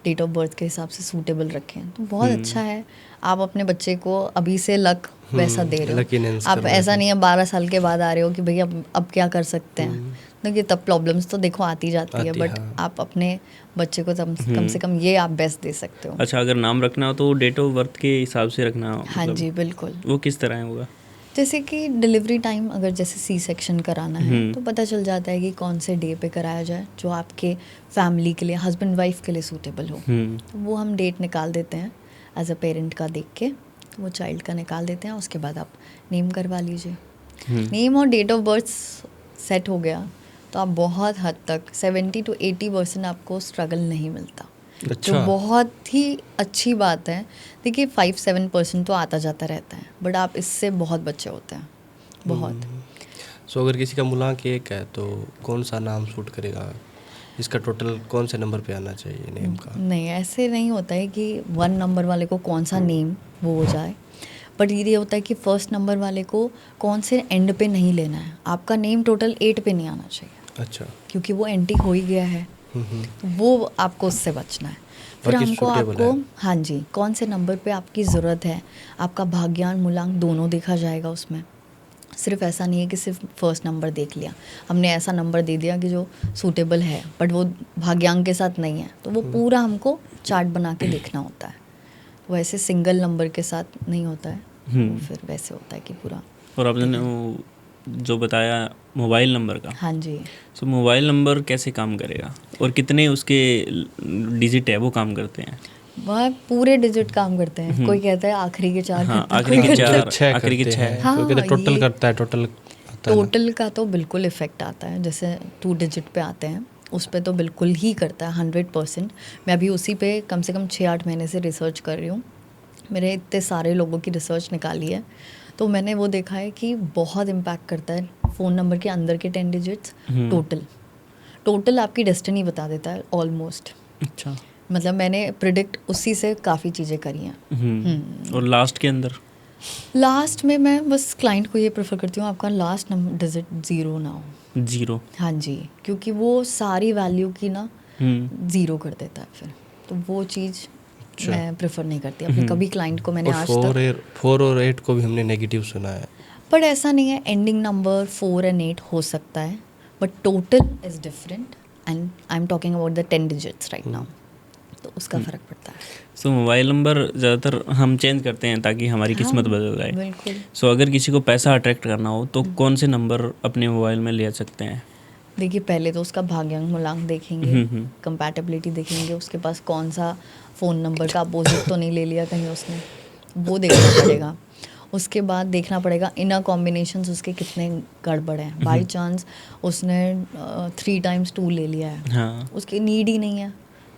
डेट ऑफ बर्थ के हिसाब से सूटेबल रखें, तो बहुत अच्छा है। आप अपने बच्चे को अभी से लक वैसा दे रहे हो, आप ऐसा नहीं है 12 साल के बाद आ रहे हो कि भैया अब क्या कर सकते हैं, क्योंकि तब प्रॉब्लम्स तो देखो आती जाती है, बट आप अपने बच्चे को कम से कम ये आप बेस्ट दे सकते हो। अच्छा, अगर नाम रखना हो तो डेट ऑफ बर्थ के हिसाब से रखना हो? हाँ जी बिल्कुल। वो किस तरह होगा? जैसे कि डिलीवरी टाइम अगर जैसे सी सेक्शन कराना है तो पता चल जाता है कि कौन से डे पे कराया जाए जो आपके फैमिली के लिए, हस्बैंड वाइफ के लिए सूटेबल हो, तो वो हम डेट निकाल देते हैं एज अ पेरेंट का देख के, तो वो चाइल्ड का निकाल देते हैं। उसके बाद आप नेम करवा लीजिए। नेम और डेट ऑफ बर्थ सेट हो गया तो आप बहुत हद तक 70 to 80% आपको स्ट्रगल नहीं मिलता। अच्छा। जो बहुत ही अच्छी बात है। देखिए 5-7% तो आता जाता रहता है, बट आप इससे बहुत बच्चे होते हैं, बहुत। सो अगर किसी का मूलांक 1 है तो कौन सा नाम सूट करेगा, इसका टोटल कौन से नंबर पे आना चाहिए नेम का? नहीं, ऐसे नहीं होता है कि 1 नंबर वाले को कौन सा नेम वो हो जाए, बट ये होता है कि फर्स्ट नंबर वाले को कौन से एंड पे नहीं लेना है। आपका नेम टोटल 8 पे नहीं आना चाहिए। अच्छा। क्योंकि वो एंटी हो ही गया है, तो वो आपको उससे बचना है। फिर बाकी हमको suitable आपको है। हाँ जी, कौन से नंबर पे आपकी ज़रूरत है, आपका भाग्यान मूलांक दोनों देखा जाएगा उसमें। सिर्फ ऐसा नहीं है कि सिर्फ फर्स्ट नंबर देख लिया, हमने ऐसा नंबर दे दिया कि जो सूटेबल है बट वो भाग्यांक के साथ नहीं है, तो वो पूरा हमको चार्ट बना के देखना होता है। वैसे सिंगल नंबर के साथ नहीं होता है, वो फिर वैसे होता है कि पूरा। और आपने वो जो बताया मोबाइल नंबर का, हाँ जी। सो मोबाइल नंबर कैसे काम करेगा और कितने उसके डिजिट है वो काम करते हैं? वह पूरे डिजिट काम करते हैं। कोई कहता है आखिरी के 4 हाँ, करता है, आखिरी कोई के कहता है 4, आखिरी के 6। हाँ, कोई कहता है टोटल ये करता है, टोटल आता है ना? टोटल का तो बिल्कुल इफेक्ट आता है। जैसे 2 डिजिट पे आते हैं उस पे तो बिल्कुल ही करता है 100%। मैं अभी उसी पे कम से कम 6-8 महीने से रिसर्च कर रही हूँ। मेरे इतने सारे लोगों की रिसर्च निकाली है, तो मैंने वो देखा है कि बहुत इम्पैक्ट करता है फ़ोन नंबर के अंदर के 10 डिजिट्स। टोटल आपकी डेस्टिनी बता देता है ऑलमोस्ट। अच्छा। मतलब मैंने प्रिडिक्ट उसी से काफ़ी चीज़ें करी हैं। और लास्ट के अंदर? लास्ट में मैं बस क्लाइंट को ये प्रेफर करती हूँ आपका लास्ट नंबर डिजिट 0 ना हो। 0? हाँ जी, क्योंकि वो सारी वैल्यू की ना 0 कर देता है फिर, तो वो चीज़ मैं प्रेफर नहीं करती अपने कभी क्लाइंट को। मैंने आज तक 4 और 8 को भी हमने नेगेटिव सुना है, पर ऐसा नहीं है। एंडिंग नंबर 4 and 8 हो सकता है, but total is different and I am talking about the 10 digits right now, तो उसका फ़र्क पड़ता है। सो मोबाइल नंबर ज़्यादातर हम चेंज करते हैं ताकि हमारी किस्मत बदल जाए। बिल्कुल। सो अगर किसी को पैसा अट्रैक्ट करना हो तो कौन से नंबर अपने मोबाइल में ले सकते हैं? देखिए पहले तो उसका भाग्यांक मूलांक देखेंगे, कंपैटिबिलिटी देखेंगे, उसके पास कौन सा फ़ोन नंबर का अपोजिट तो नहीं ले लिया कहीं उसने, वो देखना पड़ेगा। उसके बाद देखना पड़ेगा इनर कॉम्बिनेशंस उसके कितने गड़बड़ हैं। बाई चांस उसने 3 times 2 ले लिया है, हाँ। उसकी नीड ही नहीं है,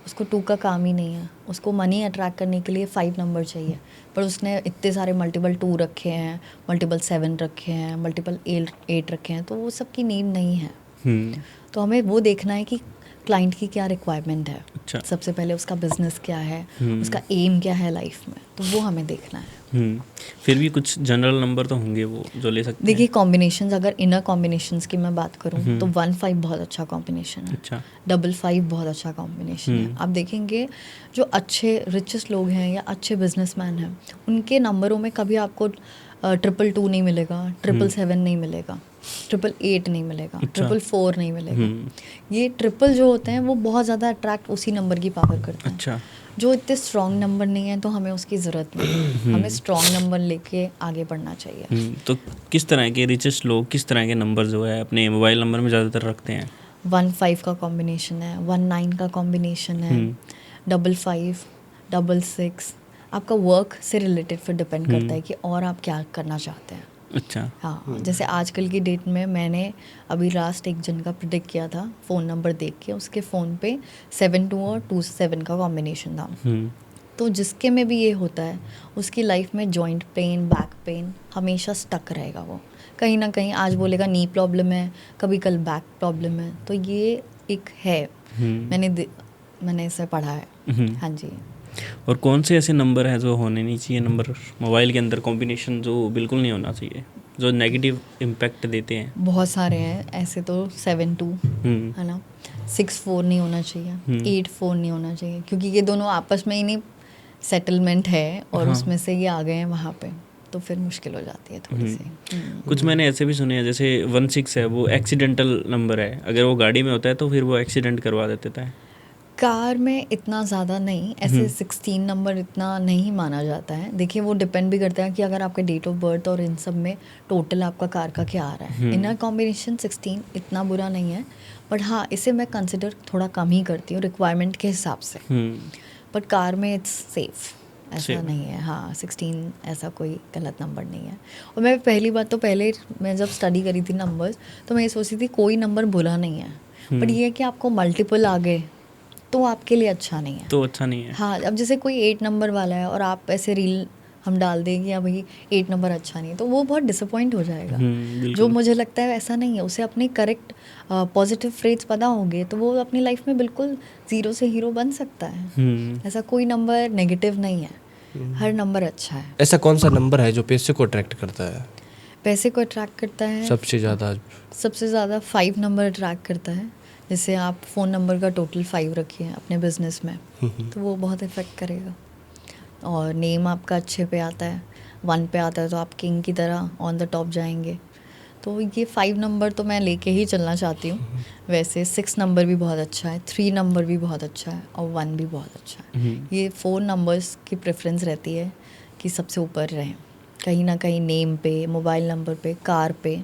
उसको 2 का काम ही नहीं है, उसको मनी अट्रैक्ट करने के लिए 5 नंबर चाहिए, पर उसने इतने सारे मल्टीपल 2 रखे हैं, मल्टीपल 7 रखे हैं, मल्टीपल 8 रखे हैं, तो वो सबकी नीड नहीं है। तो हमें वो देखना है कि क्लाइंट की क्या रिक्वायरमेंट है, अच्छा। सबसे पहले उसका बिजनेस क्या है, उसका एम क्या है लाइफ में, तो वो हमें देखना है। फिर भी कुछ जनरल नंबर तो होंगे वो जो ले सकते हैं। देखिए कॉम्बिनेशंस, अगर इनर कॉम्बिनेशंस की मैं बात करूँ तो 1-5 बहुत अच्छा कॉम्बिनेशन है, अच्छा। 5-5 बहुत अच्छा कॉम्बिनेशन है। आप देखेंगे जो अच्छे रिचेस्ट लोग हैं या अच्छे बिजनेसमैन हैं, उनके नंबरों में कभी आपको 222 नहीं मिलेगा, 777 नहीं मिलेगा, 888 नहीं मिलेगा, 444 नहीं मिलेगा। ये ट्रिपल जो होते हैं वो बहुत ज़्यादा अट्रैक्ट उसी नंबर की पावर करते हैं। अच्छा। जो इतने स्ट्रॉन्ग नंबर नहीं है तो हमें उसकी ज़रूरत नहीं है, हमें स्ट्रॉन्ग नंबर लेके आगे बढ़ना चाहिए। तो किस तरह के रिचेस्ट लोग किस तरह के नंबर जो है अपने मोबाइल नंबर में ज़्यादातर रखते हैं? 1-5 का कॉम्बिनेशन है, 1-9 का कॉम्बिनेशन है, 5-5, 6-6। आपका वर्क से रिलेटेड फिर डिपेंड करता है कि और आप क्या करना चाहते हैं। अच्छा। हाँ, जैसे आजकल की डेट में मैंने अभी लास्ट एक जन का प्रिडिक्ट किया था फ़ोन नंबर देख के, उसके फ़ोन पे 72 और 27 का कॉम्बिनेशन था। तो जिसके में भी ये होता है उसकी लाइफ में जॉइंट पेन, बैक पेन हमेशा स्टक रहेगा। वो कहीं ना कहीं आज बोलेगा नी प्रॉब्लम है, कभी कल बैक प्रॉब्लम है, तो ये एक है, मैंने इसे पढ़ा है। हाँ जी। और कौन से ऐसे नंबर हैं जो होने नहीं चाहिए नंबर मोबाइल के अंदर कॉम्बिनेशन जो बिल्कुल नहीं होना चाहिए, जो नेगेटिव इम्पैक्ट देते हैं? बहुत सारे हैं ऐसे तो। 7-2 है ना, 6-4 नहीं होना चाहिए, 8-4 नहीं होना चाहिए, क्योंकि ये दोनों आपस में ही नहीं सेटलमेंट है और उसमें से ये आ गए हैं वहाँ पे, तो फिर मुश्किल हो जाती है थोड़ी सी। कुछ मैंने ऐसे भी सुने हैं जैसे 16 है वो एक्सीडेंटल नंबर है, अगर वो गाड़ी में होता है तो फिर वो एक्सीडेंट करवा देता है। कार में इतना ज़्यादा नहीं, ऐसे 16 नंबर इतना नहीं माना जाता है। देखिए वो डिपेंड भी करता है कि अगर आपका डेट ऑफ बर्थ और इन सब में टोटल आपका कार का क्या आ रहा है। इनर कॉम्बिनेशन 16 इतना बुरा नहीं है, बट हाँ इसे मैं कंसिडर थोड़ा कम ही करती हूँ रिक्वायरमेंट के हिसाब से। बट कार में इट्स सेफ, ऐसा नहीं है। हाँ 16 ऐसा कोई गलत नंबर नहीं है। और मैं पहली बात तो पहले मैं जब स्टडी करी थी नंबर्स तो मैं ये सोची थी कोई नंबर बुरा नहीं है, बट ये है कि आपको मल्टीपल आ गए तो आपके लिए अच्छा नहीं है, तो अच्छा नहीं है। हाँ अब जैसे कोई 8 नंबर वाला है और आप ऐसे रील हम डाल दें कि भाई 8 नंबर अच्छा नहीं, तो वो बहुत डिसअपॉइंट हो जाएगा। जो मुझे लगता है ऐसा नहीं है, उसे अपने करेक्ट पॉजिटिव फ्रेज पता होंगे तो वो अपनी लाइफ में बिल्कुल 0 से हीरो बन सकता है। ऐसा कोई नंबर नेगेटिव नहीं है, हर नंबर अच्छा है। ऐसा कौन सा नंबर है जो पैसे को अट्रैक्ट करता है? पैसे को अट्रैक्ट करता है सबसे ज़्यादा 5 नंबर अट्रैक्ट करता है। जैसे आप फ़ोन नंबर का टोटल 5 रखिए अपने बिजनेस में तो वो बहुत इफ़ेक्ट करेगा। और नेम आपका अच्छे पे आता है, 1 पे आता है तो आप किंग की तरह ऑन द टॉप जाएंगे। तो ये 5 नंबर तो मैं लेके ही चलना चाहती हूँ। वैसे 6 नंबर भी बहुत अच्छा है, 3 नंबर भी बहुत अच्छा है और 1 भी बहुत अच्छा है। ये 4 नंबर्स की प्रेफरेंस रहती है कि सबसे ऊपर रहें, कहीं ना कहीं नेम पे, मोबाइल नंबर पे, कार पे,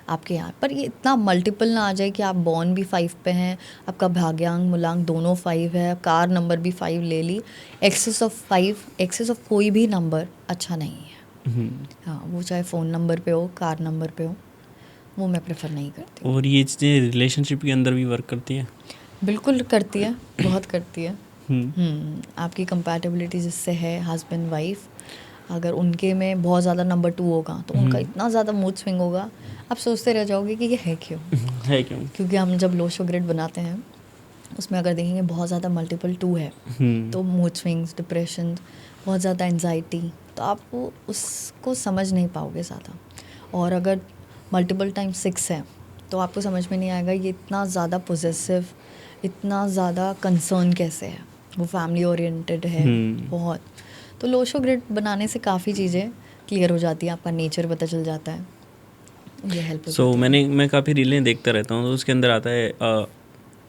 आपके यहाँ। पर ये इतना मल्टीपल ना आ जाए कि आप बॉर्न भी 5 पे हैं, आपका भाग्यांक मूलांक दोनों 5 है, कार नंबर भी 5 ले ली। एक्सेस ऑफ 5, एक्सेस ऑफ कोई भी नंबर अच्छा नहीं है। हाँ वो चाहे फ़ोन नंबर पे हो, कार नंबर पे हो, वो मैं प्रेफर नहीं करती। और ये चीज़ें रिलेशनशिप के अंदर भी वर्क करती है? बिल्कुल करती है, बहुत करती है। आपकी कंपैटिबिलिटी जिससे है हस्बैंड वाइफ, अगर उनके में बहुत ज़्यादा नंबर 2 होगा तो उनका इतना ज़्यादा मूड स्विंग होगा, आप सोचते रह जाओगे कि ये है क्यों। क्योंकि हम जब लो शो ग्रेड बनाते हैं उसमें अगर देखेंगे बहुत ज़्यादा मल्टीपल 2 है तो मूड स्विंग्स, डिप्रेशन, बहुत ज़्यादा एंजाइटी, तो आप उसको समझ नहीं पाओगे ज़्यादा। और अगर मल्टीपल टाइम 6 है तो आपको समझ में नहीं आएगा ये इतना ज़्यादा पोजेसिव, इतना ज़्यादा कंसर्न कैसे है, वो फैमिली ओरिएंटेड है बहुत। तो लो शो ग्रिड बनाने से काफ़ी चीज़ें क्लियर हो जाती है, आपका नेचर पता चल जाता है, ये हेल्प। मैं काफ़ी रीलें देखता रहता हूँ तो उसके अंदर आता है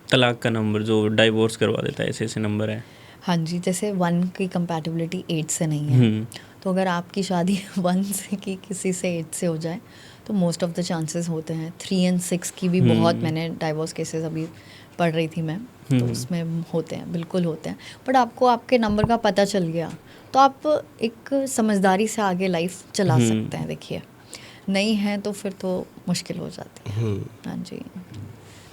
तलाक का नंबर जो डाइवोर्स करवा देता है, ऐसे नंबर है। हाँ जी, जैसे 1 की कंपैटिबिलिटी 8 से नहीं है तो अगर आपकी शादी 1 से की किसी से 8 से हो जाए तो मोस्ट ऑफ द चांसेस होते हैं। 3 और 6 की भी बहुत, मैंने डाइवोर्स केसेस अभी पढ़ रही थी मैं, तो उसमें होते हैं, बिल्कुल होते हैं। बट आपको आपके नंबर का पता चल गया तो आप एक समझदारी से आगे लाइफ चला सकते हैं। देखिए नहीं है तो फिर तो मुश्किल हो जाती है। हाँ जी।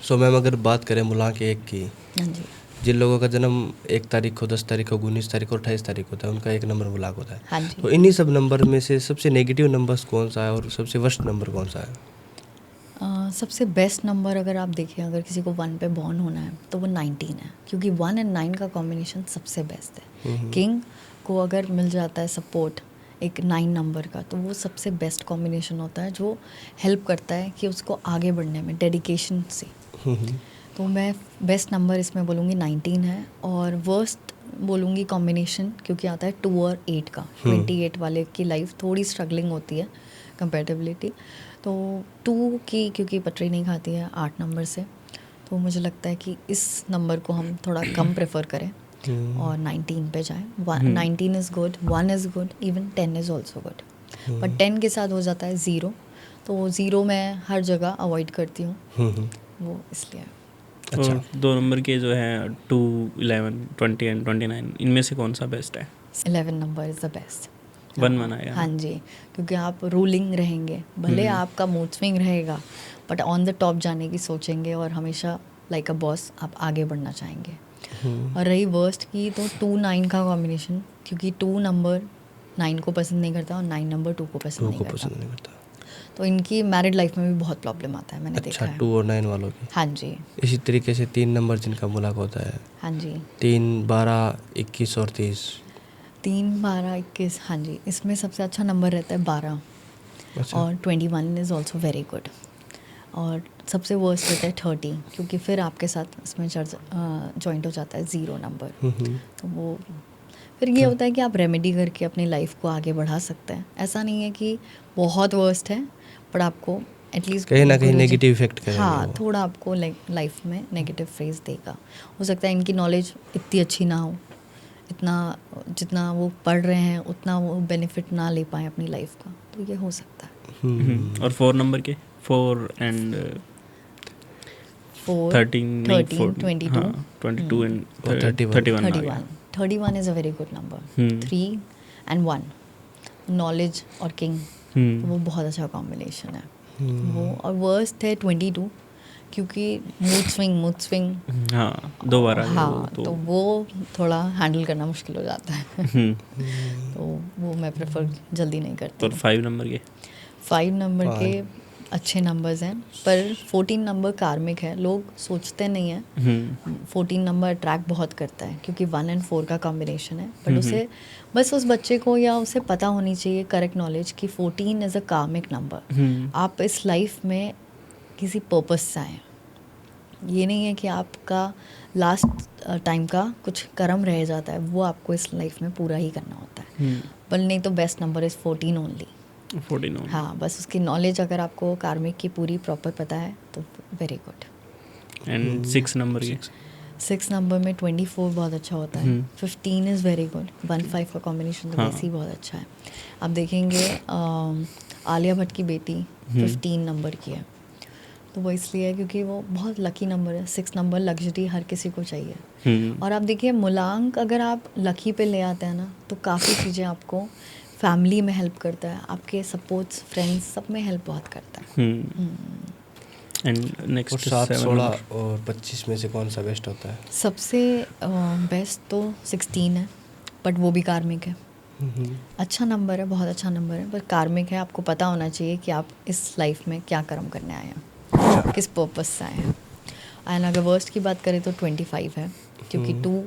सो मैम अगर बात करें मूलांक 1 की, हाँ जी, जिन लोगों का जन्म 1 तारीख को, 10 तारीख को, 19 तारीख को, 28 तारीख होता है, उनका 1 नंबर मूलांक होता है। हाँ जी। तो इन्हीं सब नंबर में से सबसे नेगेटिव नंबर कौन सा है और सबसे वर्स्ट नंबर कौन सा है? सबसे बेस्ट नंबर अगर आप देखें, अगर किसी को 1 पे बॉर्न होना है तो वो 19 है, क्योंकि 1 और 9 का कॉम्बिनेशन सबसे बेस्ट है। किंग को अगर मिल जाता है सपोर्ट एक 9 नंबर का, तो वो सबसे बेस्ट कॉम्बिनेशन होता है, जो हेल्प करता है कि उसको आगे बढ़ने में डेडिकेशन से। तो मैं बेस्ट नंबर इसमें बोलूँगी 19 है। और वर्स्ट बोलूँगी कॉम्बिनेशन, क्योंकि आता है 2 और 8 का। 28 वाले की लाइफ थोड़ी स्ट्रगलिंग होती है कंपेरेटिवलिटी, तो 2 की क्योंकि पटरी नहीं खाती है 8 नंबर से, तो मुझे लगता है कि इस नंबर को हम थोड़ा कम प्रेफर करें और 19 पे जाएं। 19 is good, 1 is good, even 10 is also good. But 10 के साथ हो जाता है 0, तो 0 मैं हर जगह अवॉइड करती हूँ, वो इसलिए। अच्छा, और 2 नंबर के जो है 2, 11, 20 एंड 29, इनमें से कौन सा बेस्ट है? 11 नंबर इज़ द बेस्ट। 1 आएगा। हाँ जी, क्योंकि आप रूलिंग रहेंगे, भले आपका मूड स्विंग रहेगा, बट ऑन द टॉप जाने की सोचेंगे और हमेशा लाइक अ बॉस आप आगे बढ़ना चाहेंगे। और रही वर्स्ट की, तो 2, 9 का कॉम्बिनेशन, क्योंकि 2 नंबर 9 को पसंद नहीं करता और 9 नंबर 2 को पसंद नहीं करता। तो इनकी मैरिड लाइफ में भी बहुत प्रॉब्लम आता है, मैंने देखा है। 2 और 9 वालों की। हाँ जी। इसी तरीके से 3 नंबर जिनका मुलाक होता है। हाँ जी। 3, 12, 21 और 30। 3, 12, 21, हाँ जी। इसमें सबसे अच्छा नंबर रहता है 12। अच्छा। और 21 इज़ ऑल्सो वेरी गुड। और सबसे वर्स्ट रहता है 30, क्योंकि फिर आपके साथ इसमें जॉइंट हो जाता है 0 नंबर। तो वो फिर ये होता है कि आप रेमेडी करके अपनी लाइफ को आगे बढ़ा सकते हैं। ऐसा नहीं है कि बहुत वर्स्ट है, पर आपको एटलीस्ट कहीं ना कहीं नेगेटिव इफेक्ट करेगा। हाँ, थोड़ा आपको लाइफ में नेगेटिव फेज देगा। हो सकता है इनकी नॉलेज इतनी अच्छी ना हो, इतना जितना वो पढ़ रहे हैं उतना वो बेनिफिट ना ले पाए अपनी लाइफ का, तो ये हो सकता है। और 4 नंबर के 4 and 4, 13, 22 and 31। 31 is a very good number. 3 and 1, knowledge और किंग, वो बहुत अच्छा कॉम्बिनेशन है वो। और वर्स्ट है 22, क्योंकि मूड स्विंग हाँ, 2 बार आ गया। हाँ, तो वो थोड़ा हैंडल करना मुश्किल हो जाता है। तो वो मैं प्रेफर जल्दी नहीं करती। और 5 नंबर के 5 नंबर के अच्छे नंबर्स हैं, पर 14 नंबर कार्मिक है। लोग सोचते नहीं हैं 14 नंबर अट्रैक्ट बहुत करता है, क्योंकि 1 और 4 का कॉम्बिनेशन है। बट उसे बस उस बच्चे को या उसे पता होनी चाहिए करेक्ट नॉलेज कि 14 इज़ अ कार्मिक नंबर। आप इस लाइफ में किसी पर्पस से आए, ये नहीं है कि आपका लास्ट टाइम का कुछ कर्म रह जाता है, वो आपको इस लाइफ में पूरा ही करना होता है। पर नहीं तो बेस्ट नंबर इज़ 14 ओनली। 14। हाँ, बस उसकी नॉलेज अगर आपको कार्मिक की पूरी प्रॉपर पता है तो वेरी गुड। एंड 6 नंबर के 6 नंबर में 24 बहुत अच्छा होता है। 15 इज़ वेरी गुड। 1-5 का कॉम्बिनेशन तो वैसे ही बहुत अच्छा है। आप देखेंगे आलिया भट्ट की बेटी 15 नंबर की है, तो वो इसलिए है क्योंकि वो बहुत लकी नंबर है। 6 नंबर लग्जरी हर किसी को चाहिए। और आप देखिए मूलांक अगर आप लकी पे ले आते हैं ना, तो काफ़ी चीज़ें आपको फैमिली में हेल्प करता है, आपके सपोर्ट्स फ्रेंड्स सब में हेल्प बहुत करता है। एंड नेक्स्ट 7, 16 और 25 में से कौन सा बेस्ट होता है? सबसे बेस्ट तो 16 है, बट वो भी कार्मिक है। अच्छा नंबर है, बहुत अच्छा नंबर है, पर कार्मिक है। आपको पता होना चाहिए कि आप इस लाइफ में क्या कर्म करने आए हैं, किस पर्पस से आए हैं। एंड अगर वर्स्ट की बात करें तो 25 है, क्योंकि 2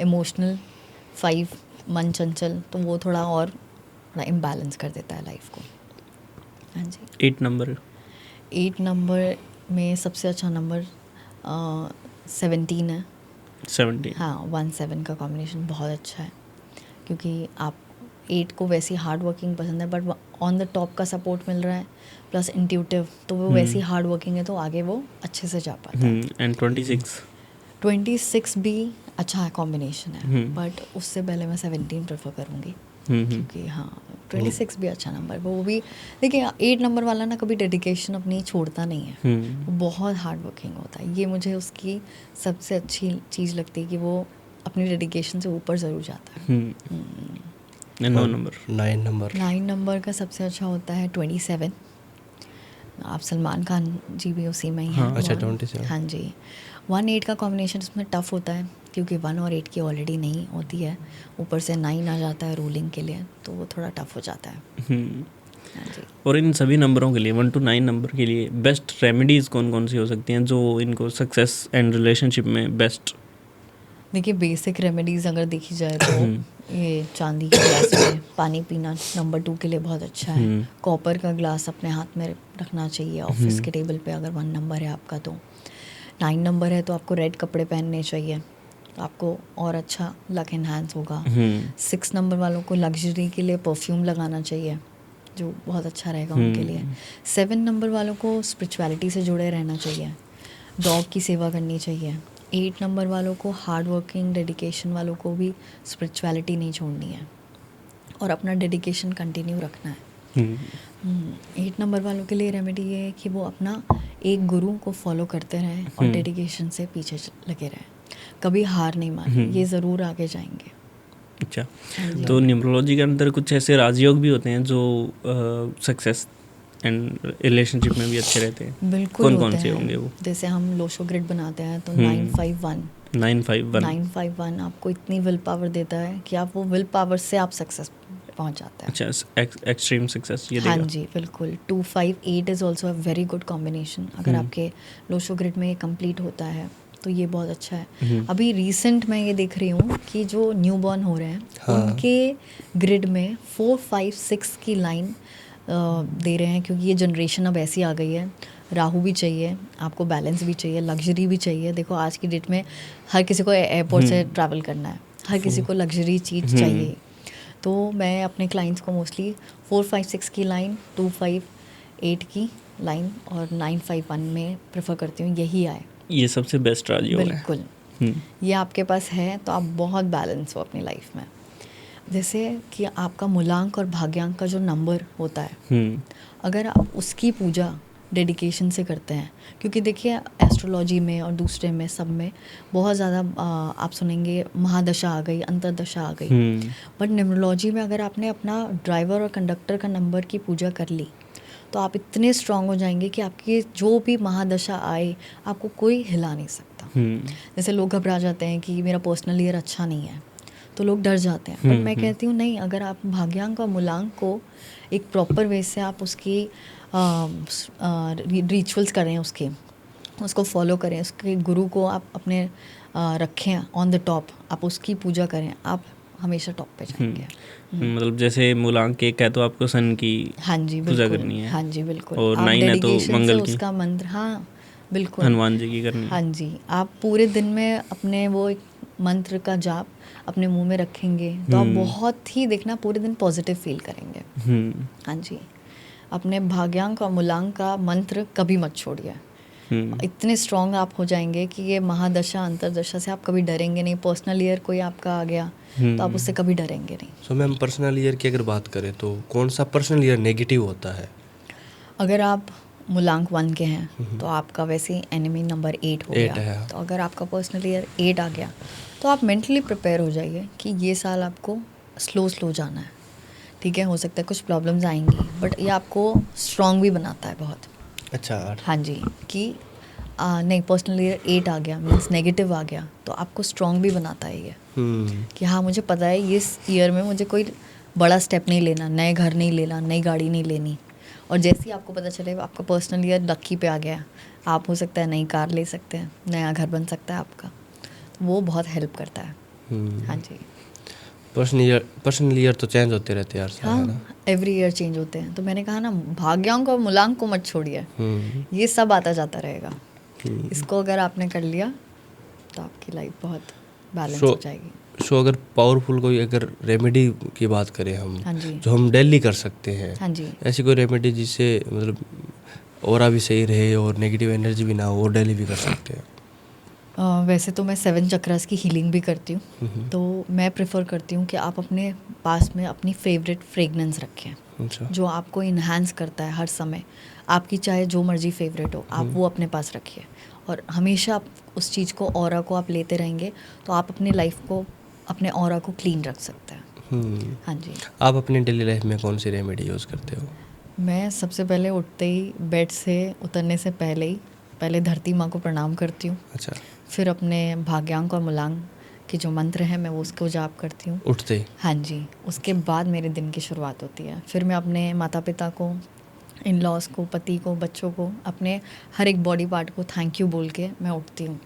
इमोशनल, 5 मन चंचल, तो वो थोड़ा और इम्बैलेंस कर देता है लाइफ को। हाँ जी। 8 नंबर 8 नंबर में सबसे अच्छा नंबर 17 है। 17 हाँ, 1-7 का कॉम्बिनेशन बहुत अच्छा है, क्योंकि आप 8 को वैसी हार्ड वर्किंग पसंद है, बट ऑन द टॉप का सपोर्ट मिल रहा है, प्लस इंट्यूटिव, तो वो वैसी हार्ड वर्किंग है, तो आगे वो अच्छे से जा पाता है। एंड 26 भी अच्छा कॉम्बिनेशन है, बट उससे पहले मैं 17 प्रेफर करूँगी, क्योंकि हाँ 26 भी अच्छा नंबर। वो भी देखिए 8 नंबर वाला ना कभी डेडिकेशन अपनी छोड़ता नहीं है, वो बहुत हार्ड वर्किंग होता है। ये मुझे उसकी सबसे अच्छी चीज़ लगती है कि वो अपनी डेडिकेशन से ऊपर ज़रूर जाता है। 9 नंबर का सबसे अच्छा होता है 27। आप सलमान खान जी भी उसी में ही हैं। अच्छा, 27। हाँ जी। 1-8 का कॉम्बिनेशन इसमें टफ होता है, क्योंकि 1 और 8 की ऑलरेडी नहीं होती है, ऊपर से 9 आ जाता है रूलिंग के लिए, तो वो थोड़ा टफ हो जाता है। हाँ जी। और इन सभी नंबरों के लिए 1 to 9 नंबर के लिए बेस्ट रेमेडीज़ कौन कौन सी हो सकती हैं जो इनको सक्सेस एंड रिलेशनशिप में बेस्ट? देखिए बेसिक रेमेडीज़ अगर देखी जाए तो ये चांदी के ग्लास में पानी पीना नंबर 2 के लिए बहुत अच्छा है। कॉपर का ग्लास अपने हाथ में रखना चाहिए ऑफिस के टेबल पे अगर 1 नंबर है आपका तो। 9 नंबर है तो आपको रेड कपड़े पहनने चाहिए, आपको और अच्छा लक एनहांस होगा। 6 नंबर वालों को लग्जरी के लिए परफ्यूम लगाना चाहिए जो बहुत अच्छा रहेगा उनके लिए। 7 नंबर वालों को स्पिरिचुअलिटी से जुड़े रहना चाहिए, डॉग की सेवा करनी चाहिए। 8 नंबर वालों को हार्ड वर्किंग डेडिकेशन वालों को भी स्पिरिचुअलिटी नहीं छोड़नी है और अपना डेडिकेशन कंटिन्यू रखना है। 8 नंबर वालों के लिए रेमेडी ये है कि वो अपना एक गुरु को फॉलो करते रहें और डेडिकेशन से पीछे लगे रहें, कभी हार नहीं माने, ये ज़रूर आगे जाएंगे। अच्छा, तो न्यूमरोलॉजी के अंदर कुछ ऐसे राजयोग भी होते हैं जो सक्सेस एंड रिलेशनशिप में भी अच्छे रहते हैं? बिल्कुल कौन कौन से होंगे वो? जैसे हम लोशो ग्रिड बनाते हैं तो 951 आपको इतनी विल पावर देता है कि आप वो विल पावर से आप सक्सेस पहुंच जाते हैं। अच्छा, एक्सट्रीम सक्सेस ये हाँ देगा। जी बिल्कुल। 258 is also a very good combination. अगर आपके लोशो ग्रिड में ये कंप्लीट होता है तो ये बहुत अच्छा है। अभी रिसेंट मैं ये देख रही हूँ कि जो न्यू बॉर्न हो रहे हैं उनके ग्रिड में 4, 5, 6 की लाइन दे रहे हैं, क्योंकि ये जनरेशन अब ऐसी आ गई है। राहु भी चाहिए आपको, बैलेंस भी चाहिए, लग्जरी भी चाहिए। देखो आज की डेट में हर किसी को एयरपोर्ट से ट्रैवल करना है, हर किसी को लग्जरी चीज़ चाहिए। तो मैं अपने क्लाइंट्स को मोस्टली 4, 5, 6 की लाइन, 2, 5, 8 की लाइन और 951 में प्रेफर करती हूँ, यही आए। ये सबसे बेस्ट राजयोग है। बिल्कुल। ये आपके पास है तो आप बहुत बैलेंस हो अपनी लाइफ में। जैसे कि आपका मूलांक और भाग्यांक का जो नंबर होता है, अगर आप उसकी पूजा डेडिकेशन से करते हैं, क्योंकि देखिए एस्ट्रोलॉजी में और दूसरे में सब में बहुत ज़्यादा आप सुनेंगे महादशा आ गई, अंतरदशा आ गई, बट न्यूमरोलॉजी में अगर आपने अपना ड्राइवर और कंडक्टर का नंबर की पूजा कर ली तो आप इतने स्ट्रांग हो जाएंगे कि आपकी जो भी महादशा आए आपको कोई हिला नहीं सकता। जैसे लोग घबरा जाते हैं कि मेरा पर्सनल ईयर अच्छा नहीं है तो लोग डर जाते हैं, बट मैं कहती हूँ नहीं, अगर आप भाग्यांक और मूलांक को एक प्रॉपर वे से आप उसकी रिचुअल्स करें, उसको फॉलो करें, उसके गुरु को आप अपने रखें ऑन द टॉप, आप उसकी पूजा करें, आप हमेशा टॉप पे जाएंगे। मतलब जैसे मूलांक 1 है तो आपको सन की हाँ जी पूजा करनी है। हाँ जी बिल्कुल। और आप 9 है तो dedication मंगल से की, उसका मंत्र, हाँ बिल्कुल, हनुमान जी की करनी है। हाँ जी। आप पूरे दिन में अपने वो एक मंत्र का जाप अपने मुंह में रखेंगे तो आप बहुत ही देखना पूरे दिन पॉजिटिव फील करेंगे। हाँ जी। अपने भाग्यांक और मूलांक का मंत्र कभी मत छोड़िए। इतने स्ट्रांग आप हो जाएंगे कि ये महादशा अंतरदशा से आप कभी डरेंगे नहीं। पर्सनल ईयर कोई आपका आ गया तो आप उससे कभी डरेंगे नहीं। सो मैम पर्सनल ईयर की अगर बात करें तो कौन सा पर्सनल ईयर नेगेटिव होता है? अगर आप मूलांक 1 के हैं तो आपका वैसे एनिमी नंबर 8 हो गया है। तो अगर आपका पर्सनल ईयर 8 आ गया तो आप मेंटली प्रिपेयर हो जाइए कि ये साल आपको स्लो जाना है। ठीक है, हो सकता है कुछ प्रॉब्लम्स आएंगी बट ये आपको स्ट्रांग भी बनाता है बहुत। अच्छा। हाँ जी, कि नहीं, पर्सनल ईयर 8 आ गया मीन्स नेगेटिव आ गया तो आपको स्ट्रांग भी बनाता है ये कि हाँ मुझे पता है ये ईयर में मुझे कोई बड़ा स्टेप नहीं लेना, नए घर नहीं लेना, नई गाड़ी नहीं लेनी। और जैसे ही आपको पता चले आपका पर्सनल ईयर लक्की पे आ गया, आप हो सकता है नई कार ले सकते हैं, नया घर बन सकता है आपका, तो वो बहुत हेल्प करता है। हाँ जी। पर्सनल ईयर तो चेंज होते रहते हैं यार। हाँ, एवरी ईयर चेंज होते हैं। तो मैंने कहा ना, भाग्यांक और मूलांक को मत छोड़िए, ये सब आता जाता रहेगा। इसको अगर आपने कर लिया तो आपकी लाइफ बहुत बैलेंस हो जाएगी। सो अगर पावरफुल कोई अगर रेमेडी की बात करें हम, हाँ जी, जो हम डेली कर सकते हैं, हाँ जी, ऐसी कोई रेमेडी जिससे मतलब ऑरा भी सही रहे और नेगेटिव एनर्जी भी ना हो, वो डेली भी कर सकते हैं? वैसे तो मैं 7 चक्रास की हीलिंग भी करती हूँ, तो मैं प्रेफर करती हूँ कि आप अपने पास में अपनी फेवरेट फ्रेगनेंस रखें। अच्छा। जो आपको इन्हांस करता है हर समय, आपकी चाहे जो मर्जी फेवरेट हो, आप वो अपने पास रखिए और हमेशा आप उस चीज़ को, ऑरा को आप लेते रहेंगे तो आप अपनी लाइफ को, अपने ऑरा को क्लीन रख सकते हैं। हाँ जी। आप अपनी डेली लाइफ में कौन सी रेमेडी यूज़ करते हो? मैं सबसे पहले उठते ही बेड से उतरने से पहले धरती माँ को प्रणाम करती हूँ। अच्छा। फिर अपने भाग्यांक और मूलांक कि जो मंत्र है मैं वो उसको जाप करती हूँ उठते ही? हाँ जी, उसके बाद मेरे दिन की शुरुआत होती है। फिर मैं अपने माता पिता को, इन लॉज को, पति को, बच्चों को, अपने हर एक बॉडी पार्ट को थैंक यू बोल के मैं उठती हूँ।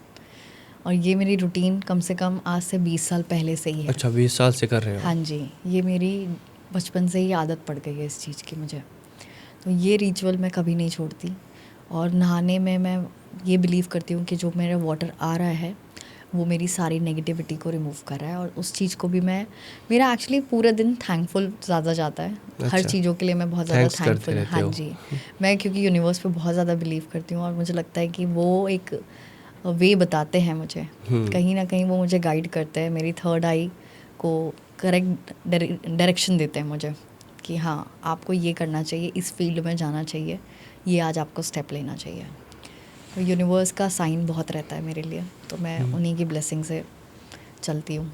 और ये मेरी रूटीन कम से कम आज से 20 साल पहले से ही है। अच्छा, 20 साल से कर रहे हो? हाँ जी, ये मेरी बचपन से ही आदत पड़ गई है इस चीज़ की मुझे। तो ये रिचुअल मैं कभी नहीं छोड़ती। और नहाने में मैं ये बिलीव करती हूँ कि जो मेरा वाटर आ रहा है वो मेरी सारी नेगेटिविटी को रिमूव कर रहा है। और उस चीज़ को भी मेरा एक्चुअली पूरा दिन थैंकफुल ज़्यादा जाता है। हर अच्छा। चीज़ों के लिए मैं बहुत ज़्यादा Thanks करते थैंकफुल। रहते हाँ हो। जी, मैं क्योंकि यूनिवर्स पे बहुत ज़्यादा बिलीव करती हूँ और मुझे लगता है कि वो एक वे बताते हैं मुझे, कहीं ना कहीं वो मुझे गाइड करते हैं, मेरी थर्ड आई को करेक्ट डायरेक्शन देते हैं मुझे कि हाँ आपको ये करना चाहिए, इस फील्ड में जाना चाहिए, ये आज आपको स्टेप लेना चाहिए। तो यूनिवर्स का साइन बहुत रहता है मेरे लिए, तो मैं उन्हीं की ब्लेसिंग से चलती हूँ।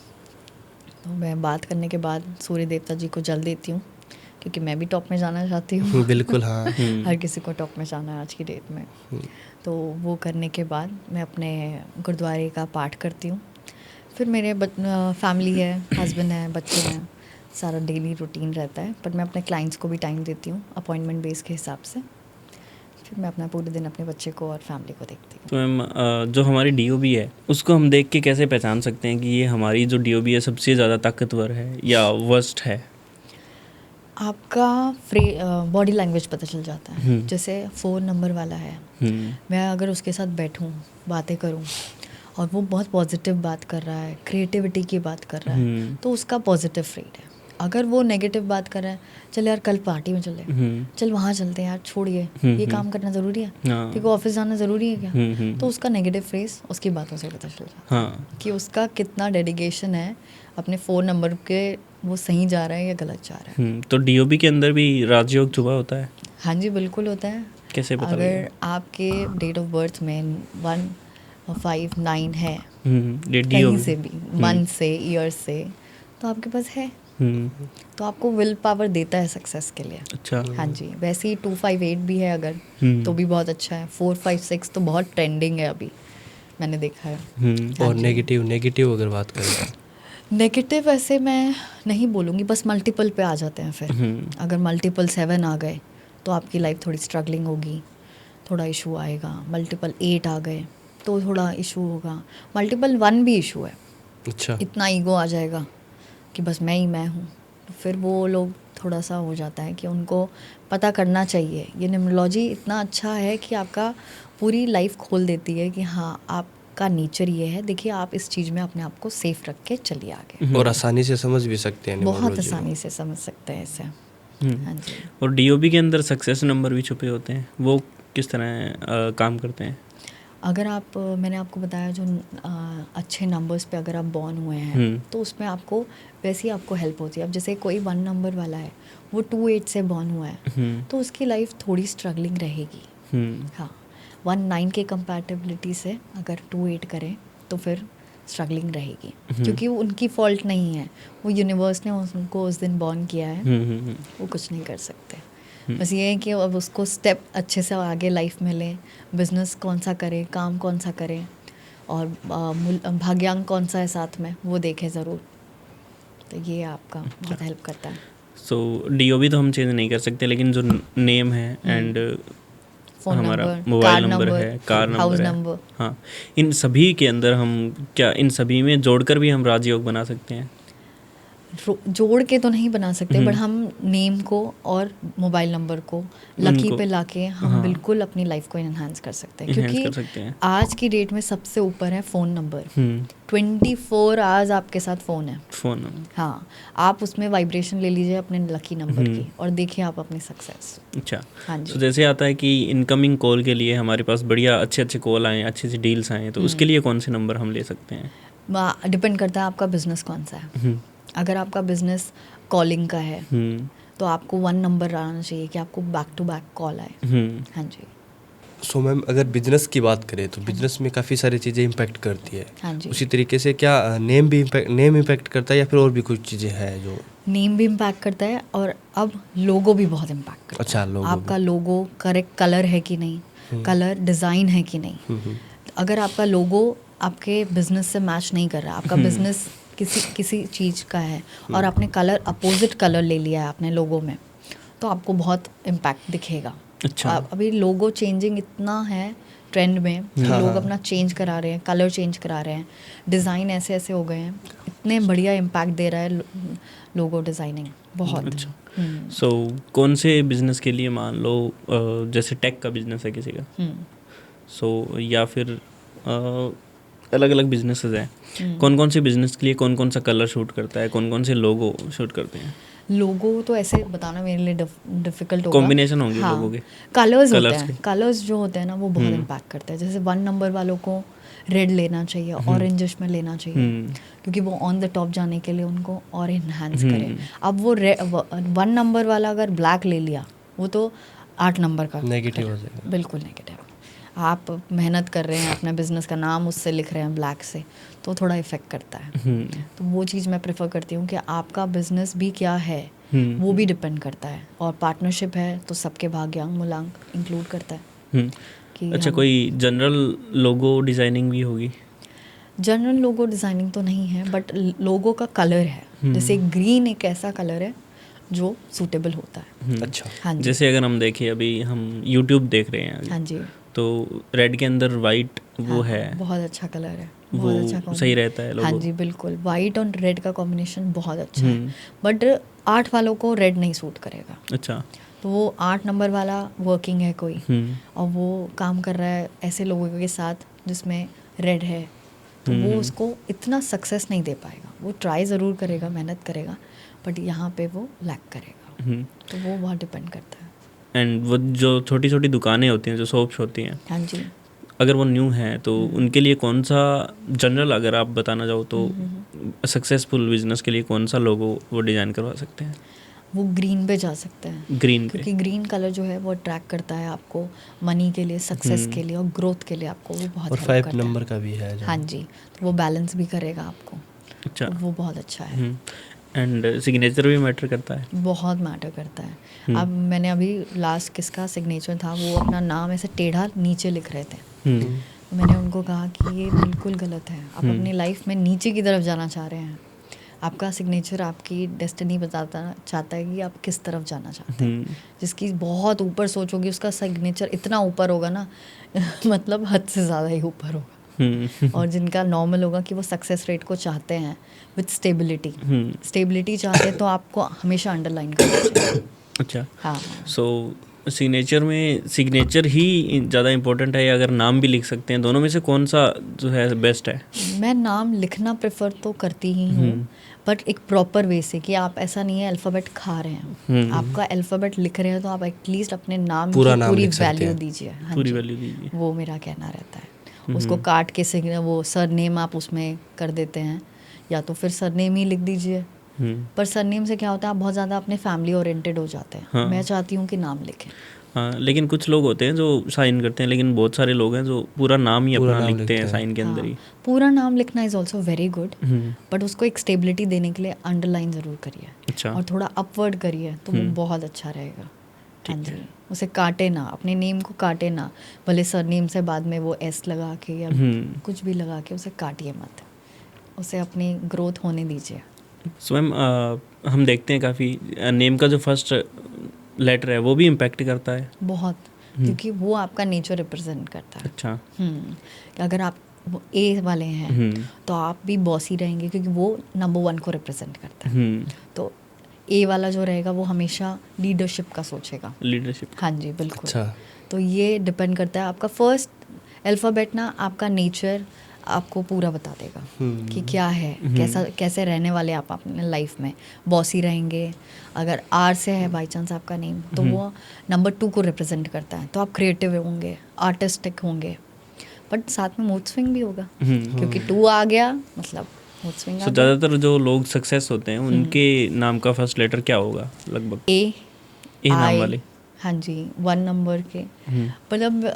तो मैं बात करने के बाद सूर्य देवता जी को जल देती हूँ क्योंकि मैं भी टॉप में जाना चाहती हूँ। बिल्कुल, हाँ। हर किसी को टॉप में जाना है आज की डेट में। तो वो करने के बाद मैं अपने गुरुद्वारे का पाठ करती हूँ। फिर मेरे फैमिली है, हस्बैंड है, बच्चे हैं, सारा डेली रूटीन रहता है। पर मैं अपने क्लाइंट्स को भी टाइम देती हूँ अपॉइंटमेंट बेस के हिसाब से। फिर मैं अपना पूरे दिन अपने बच्चे को और फैमिली को देखती हूँ। तो मैम जो हमारी डीओबी है उसको हम देख के कैसे पहचान सकते हैं कि ये हमारी जो डीओबी है सबसे ज़्यादा ताकतवर है या वर्स्ट है? आपका बॉडी लैंग्वेज पता चल जाता है। जैसे 4 नंबर वाला है, मैं अगर उसके साथ बैठूं, बातें करूं और वो बहुत पॉजिटिव बात कर रहा है, क्रिएटिविटी की बात कर रहा है, तो उसका पॉजिटिव फ्रेड है। अगर वो नेगेटिव बात कर रहा है, चल यार कल पार्टी में चले, चल वहाँ चलते हैं यार, छोड़िए ये काम करना ज़रूरी है, ठीक है ऑफिस जाना ज़रूरी है क्या, तो उसका नेगेटिव फ्रेज उसकी बातों से पता चल जाता है कि उसका कितना डेडिकेशन है अपने 4 नंबर के, वो सही जा रहा है या गलत जा रहा है। तो डीओबी के अंदर भी राजयोग छुपा होता है? हाँ जी बिल्कुल होता है। कैसे पता अगर आपके डेट ऑफ बर्थ में 1, 5, 9 है कहीं से भी, मंथ से, ईयर से, तो आपके पास है, तो आपको विल पावर देता है सक्सेस के लिए। अच्छा। हाँ जी, वैसे ही 2, 5, 8 भी है अगर, तो भी बहुत अच्छा है। 4, 5, 6 तो बहुत ट्रेंडिंग है अभी, मैंने देखा है। और नेगेटिव अगर बात करें, नेगेटिव ऐसे मैं नहीं बोलूँगी, बस मल्टीपल पे आ जाते हैं। फिर अगर मल्टीपल 7 आ गए तो आपकी लाइफ थोड़ी स्ट्रगलिंग होगी, थोड़ा इशू आएगा। मल्टीपल 8 आ गए तो थोड़ा इशू होगा। मल्टीपल 1 भी इशू है। अच्छा, इतना ईगो आ जाएगा कि बस मैं ही मैं हूँ, तो फिर वो लोग थोड़ा सा हो जाता है कि उनको पता करना चाहिए। ये न्यूमरोलॉजी इतना अच्छा है कि आपका पूरी लाइफ खोल देती है कि हाँ आपका नेचर ये है, देखिए आप इस चीज़ में अपने आप को सेफ रख के चलिए आगे। और आसानी से समझ भी सकते हैं, बहुत आसानी से समझ सकते हैं इसे। हाँ जी। और डीओबी के अंदर सक्सेस नंबर भी छुपे होते हैं, वो किस तरह काम करते हैं? अगर आप, मैंने आपको बताया जो अच्छे नंबर्स पे अगर आप बॉर्न हुए हैं तो उसमें आपको वैसे ही आपको हेल्प होती है। अब जैसे कोई 1 नंबर वाला है, वो 2, 8 से बॉर्न हुआ है, तो उसकी लाइफ थोड़ी स्ट्रगलिंग रहेगी। हाँ, 1, 9 के कंपैटिबिलिटी से अगर 2, 8 करें तो फिर स्ट्रगलिंग रहेगी, क्योंकि वो उनकी फॉल्ट नहीं है, वो यूनिवर्स ने उनको उस दिन बॉर्न किया है, वो कुछ नहीं कर सकते। बस ये है कि अब उसको स्टेप अच्छे से आगे लाइफ में लें, बिजनेस कौन सा करें, काम कौन सा करें, और भाग्यांक कौन सा है साथ में, वो देखें ज़रूर। तो ये आपका बहुत हेल्प करता है। सो डीओबी तो हम चेंज नहीं कर सकते, लेकिन जो नेम है एंड फ़ोन हमारा नंबर, मोबाइल नंबर है, कार हाउस नंबर है, नंबर, हाँ, इन सभी के अंदर हम क्या इन सभी में जोड़कर भी हम राजयोग बना सकते हैं? जोड़ के तो नहीं बना सकते, बट हम नेम को और मोबाइल नंबर को लकी पे लाके हम बिल्कुल अपनी लाइफ को एनहांस कर सकते हैं, Enhance कर क्योंकि सकते हैं। आज की डेट में सबसे ऊपर है फ़ोन नंबर। 24 आवर्स आपके साथ फ़ोन है। फ़ोन, हाँ, आप उसमें वाइब्रेशन ले लीजिए अपने लकी नंबर की और देखिए आप अपनी सक्सेस। अच्छा। हाँ तो जी। जैसे आता है कि इनकमिंग कॉल के लिए हमारे पास बढ़िया अच्छे कॉल आए, अच्छी डील्स आए, तो उसके लिए कौन से नंबर हम ले सकते हैं? डिपेंड करता है आपका बिजनेस कौन सा है। अगर आपका बिजनेस कॉलिंग का है तो आपको 1 नंबर आना चाहिए कि आपको बैक टू बैक कॉल आए। हाँ जी। सो मैम, अगर बिजनेस की बात करें तो बिजनेस में काफ़ी सारी चीज़ें इम्पैक्ट करती है। हाँ जी। उसी तरीके से क्या नेम इम्पैक्ट करता है या फिर और भी कुछ चीज़ें हैं जो? नेम भी इम्पैक्ट करता है और अब लोगो भी बहुत इम्पैक्ट करता है। अच्छा, लोगो आपका लोगो करेक्ट कलर है कि नहीं, कलर डिज़ाइन है कि नहीं। अगर आपका लोगो आपके बिजनेस से मैच नहीं कर रहा, आपका बिजनेस किसी चीज़ का है और आपने कलर अपोजिट कलर ले लिया है अपने लोगो में, तो आपको बहुत इम्पैक्ट दिखेगा। अच्छा। अभी लोगो चेंजिंग इतना है ट्रेंड में कि लोग अपना चेंज करा रहे हैं, कलर चेंज करा रहे हैं, डिज़ाइन ऐसे ऐसे हो गए हैं, इतने बढ़िया इम्पैक्ट दे रहा है लोगो डिज़ाइनिंग बहुत। अच्छा। सो कौन से बिजनेस के लिए, मान लो जैसे टेक का बिजनेस है किसी का, सो या फिर अलग अलग बिजनेसेस हैं, कौन कौन से बिजनेस के लिए कौन कौन सा कलर शूट करता है, कौन कौन से लोगो शूट करते हैं? लोगो तो ऐसे बताना मेरे लिए डिफिकल्ट होगा। कॉम्बिनेशन होंगे लोगों के, कलर्स होते कलर्स हैं, कलर्स जो होते हैं ना वो बहुत इम्पैक्ट करते हैं। जैसे 1 नंबर वालों को रेड लेना चाहिए, ऑरेंजिश में लेना चाहिए, क्योंकि वो ऑन द टॉप जाने के लिए उनको और इन्हांस करे। अब वो 1 नंबर वाला अगर ब्लैक ले लिया, वो तो 8 नंबर का नेगेटिव हो जाएगा, बिल्कुल नेगेटिव। आप मेहनत कर रहे हैं, अपना बिजनेस का नाम उससे लिख रहे हैं ब्लैक से, तो थोड़ा इफेक्ट करता है। तो वो चीज़ मैं प्रेफर करती हूँ कि आपका बिजनेस भी क्या है वो भी डिपेंड करता है, और पार्टनरशिप है तो सबके भाग्यांक मूलांक इंक्लूड करता है कि अच्छा, कोई जनरल लोगो डिज़ाइनिंग भी होगी? जनरल लोगो डिज़ाइनिंग तो नहीं है, बट लोगो का कलर है। जैसे ग्रीन एक ऐसा कलर है जो सूटेबल होता है। अच्छा। हाँ जी। जैसे अगर हम देखें, अभी हम यूट्यूब देख रहे हैं, हाँ जी, तो रेड के अंदर वाइट वो हाँ, है, बहुत अच्छा कलर है, वो बहुत अच्छा सही combination। रहता है लोगो? हाँ जी बिल्कुल, वाइट और रेड का कॉम्बिनेशन बहुत अच्छा है, बट 8 वालों को रेड नहीं सूट करेगा। अच्छा। तो वो 8 नंबर वाला वर्किंग है कोई, और वो काम कर रहा है ऐसे लोगों के साथ जिसमें रेड है, तो वो उसको इतना सक्सेस नहीं दे पाएगा। वो ट्राई ज़रूर करेगा, मेहनत करेगा, बट यहाँ पे वो लैक करेगा। तो वो बहुत डिपेंड करता है। एंड वो जो छोटी छोटी दुकानें होती हैं, जो शॉप्स होती हैं, हाँ जी। अगर वो न्यू हैं तो उनके लिए कौन सा जनरल, अगर आप बताना चाहो तो सक्सेसफुल बिजनेस के लिए कौन सा लोगो वो डिज़ाइन करवा सकते हैं? वो ग्रीन पे जा सकते हैं, ग्रीन पे, क्योंकि ग्रीन कलर जो है वो अट्रैक्ट करता है आपको मनी के लिए, सक्सेस के लिए और ग्रोथ के लिए। आपको वो बहुत और हेल्प 5 करता नंबर है। का भी है जो। हाँ जी, तो वो बैलेंस भी करेगा आपको। अच्छा। तो वो बहुत अच्छा है। एंड सिग्नेचर भी मैटर करता है? बहुत मैटर करता है। अब मैंने अभी लास्ट किसका सिग्नेचर था, वो अपना नाम ऐसे टेढ़ा नीचे लिख रहे थे। तो मैंने उनको कहा कि ये बिल्कुल गलत है, आप अपनी लाइफ में नीचे की तरफ जाना चाह रहे हैं। आपका सिग्नेचर आपकी डेस्टिनी बताता चाहता है कि आप किस तरफ जाना चाहते हैं। जिसकी बहुत ऊपर सोचोगे उसका सिग्नेचर इतना ऊपर होगा ना मतलब हद से ज़्यादा ही ऊपर होगा। और जिनका नॉर्मल होगा कि वो सक्सेस रेट को चाहते हैं विथ स्टेबिलिटी चाहते हैं, तो आपको हमेशा अंडरलाइन करना चाहिए। अच्छा। हाँ। सो सिग्नेचर में सिग्नेचर ही ज़्यादा इम्पोर्टेंट है, या अगर नाम भी लिख सकते हैं, दोनों में से कौन सा जो है बेस्ट है? मैं नाम लिखना प्रेफर तो करती ही हूँ, बट एक प्रॉपर वे से, कि आप ऐसा नहीं है अल्फ़ाबेट खा रहे हैं, आपका अल्फ़ाबेट लिख रहे हैं तो आप एटलीस्ट अपने नाम की पूरी वैल्यू दीजिए। हाँ पूरी जी, वैल्यू दीजिए, वो मेरा कहना रहता है। उसको काट के वो सरनेम आप उसमें कर देते हैं, या तो फिर सरनेम ही लिख दीजिए। पर सरनेम से क्या होता है, आप बहुत ज़्यादा अपने फैमिली ओरिएंटेड हो जाते हैं। हाँ। मैं चाहती हूँ कि नाम लिखें। हाँ, लेकिन कुछ लोग होते हैं जो साइन करते हैं, लेकिन बहुत सारे लोग हैं जो पूरा नाम ही अपना नाम लिखते हैं साइन के अंदर ही। पूरा नाम लिखना is also very good, but उसको एक स्टेबिलिटी देने के लिए अंडरलाइन ज़रूर करिए। अच्छा। और थोड़ा अपवर्ड करिए तो वो बहुत अच्छा रहेगा। हाँ जी, उसे काटे ना, अपने नेम को काटे ना, भले सरनेम से बाद में वो एस लगा के या कुछ भी लगा के उसे काटिए मत, उसे अपनी ग्रोथ होने दीजिए। सो मैम, हम देखते हैं काफ़ी नेम का जो फर्स्ट लेटर है वो भी इम्पैक्ट करता है बहुत, क्योंकि वो आपका नेचर रिप्रेजेंट करता है। अच्छा। अगर आप ए वाले हैं तो आप भी बॉसी रहेंगे, क्योंकि वो नंबर 1 को रिप्रेजेंट करता है। तो ए वाला जो रहेगा वो हमेशा लीडरशिप का सोचेगा। लीडरशिप। हाँ जी बिल्कुल। अच्छा। तो ये डिपेंड करता है, आपका फर्स्ट अल्फ़ाबेट ना आपका नेचर आपको पूरा बता देगा कि क्या है, कैसे रहने वाले आप अपने लाइफ में। बॉसी रहेंगे, अगर आर से है बाई चांस आपका नेम, तो वो नंबर 2 को रिप्रेजेंट करता है। तो आप क्रिएटिव होंगे, आर्टिस्टिक होंगे, बट साथ में मूड स्विंग भी होगा, क्योंकि 2 आ गया मतलब मूड स्विंग। तो ज़्यादातर जो लोग सक्सेस होते हैं उनके नाम का फर्स्ट लेटर क्या होगा लगभग? ए नाम वाले। हाँ जी, 1 नंबर के, मतलब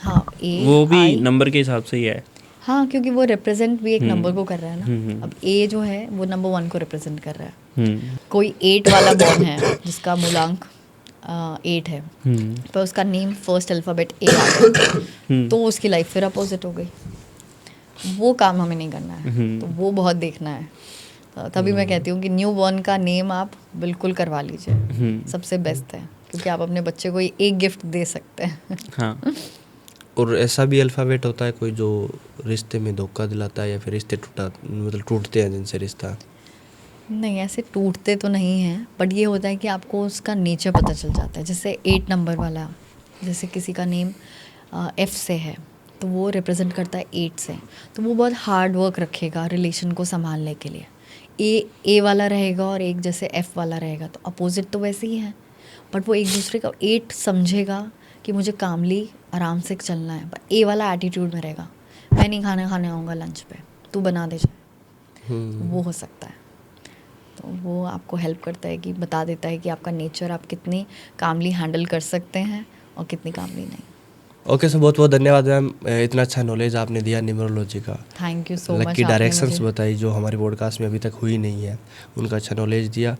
हाँ ए, वो भी नंबर के हिसाब से ही है। हाँ, क्योंकि वो रिप्रेजेंट भी एक नंबर को कर रहा है ना। अब ए जो है वो नंबर 1 को रिप्रेजेंट कर रहा है। कोई 8 वाला बॉर्न है जिसका मूलांक 8 है, पर उसका नेम फर्स्ट अल्फ़ाबेट ए आ गया, तो उसकी लाइफ फिर अपोजिट हो गई। वो काम हमें नहीं करना है, तो वो बहुत देखना है। तो तभी मैं कहती हूँ कि न्यू बॉर्न का नेम आप बिल्कुल करवा लीजिए, सबसे बेस्ट है, क्योंकि आप अपने बच्चे को एक गिफ्ट दे सकते हैं। हाँ। और ऐसा भी अल्फ़ाबेट होता है कोई जो रिश्ते में धोखा दिलाता है या फिर रिश्ते टूटते हैं जिनसे रिश्ता? नहीं, ऐसे टूटते तो नहीं हैं, बट ये होता है कि आपको उसका नेचर पता चल जाता है। जैसे 8 नंबर वाला, जैसे किसी का नेम F से है तो वो रिप्रेजेंट करता है 8 से, तो वो बहुत हार्ड वर्क रखेगा रिलेशन को संभालने के लिए। ए वाला रहेगा और एक जैसे F वाला रहेगा, तो अपोजिट तो वैसे ही है, बट वो एक दूसरे का 8 समझेगा कि मुझे कामली आराम से चलना है, पर ए वाला एटीट्यूड में रहेगा, मैं नहीं खाने आऊँगा लंच पे, तू बना दे जाए। वो हो सकता है। तो वो आपको हेल्प करता है कि बता देता है कि आपका नेचर आप कितनी कामली हैंडल कर सकते हैं और कितनी कामली नहीं। ओके सर, बहुत बहुत धन्यवाद मैम, इतना अच्छा नॉलेज आपने दिया न्यूमरोलॉजी का। Thank you so much. Lucky directions बताई जो हमारे पॉडकास्ट में अभी तक हुई नहीं है, उनका अच्छा नॉलेज दिया।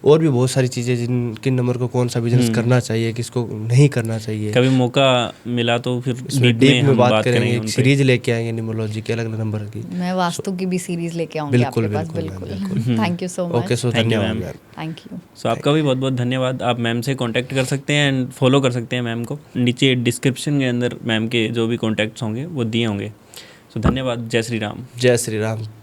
और भी बहुत सारी चीज़ें किन नंबर को कौन सा बिजनेस करना चाहिए, किसको नहीं करना चाहिए, कभी मौका मिला तो फिर डीप में बात करेंगे। एक उन पे। सीरीज लेके आएंगे न्यूमरोलॉजी के अलग नंबर की। मैं वास्तु की भी सीरीज लेके आऊंगी आपके पास। बिल्कुल। Thank you so much. Okay so धन्यवाद मैम। Thank you. सो आपका भी बहुत बहुत धन्यवाद। आप मैम से कांटेक्ट कर सकते हैं एंड फॉलो कर सकते हैं मैम को। नीचे डिस्क्रिप्शन के अंदर मैम के जो भी कॉन्टैक्ट्स होंगे वो दिए होंगे। सो धन्यवाद। जय श्री राम। जय श्री राम।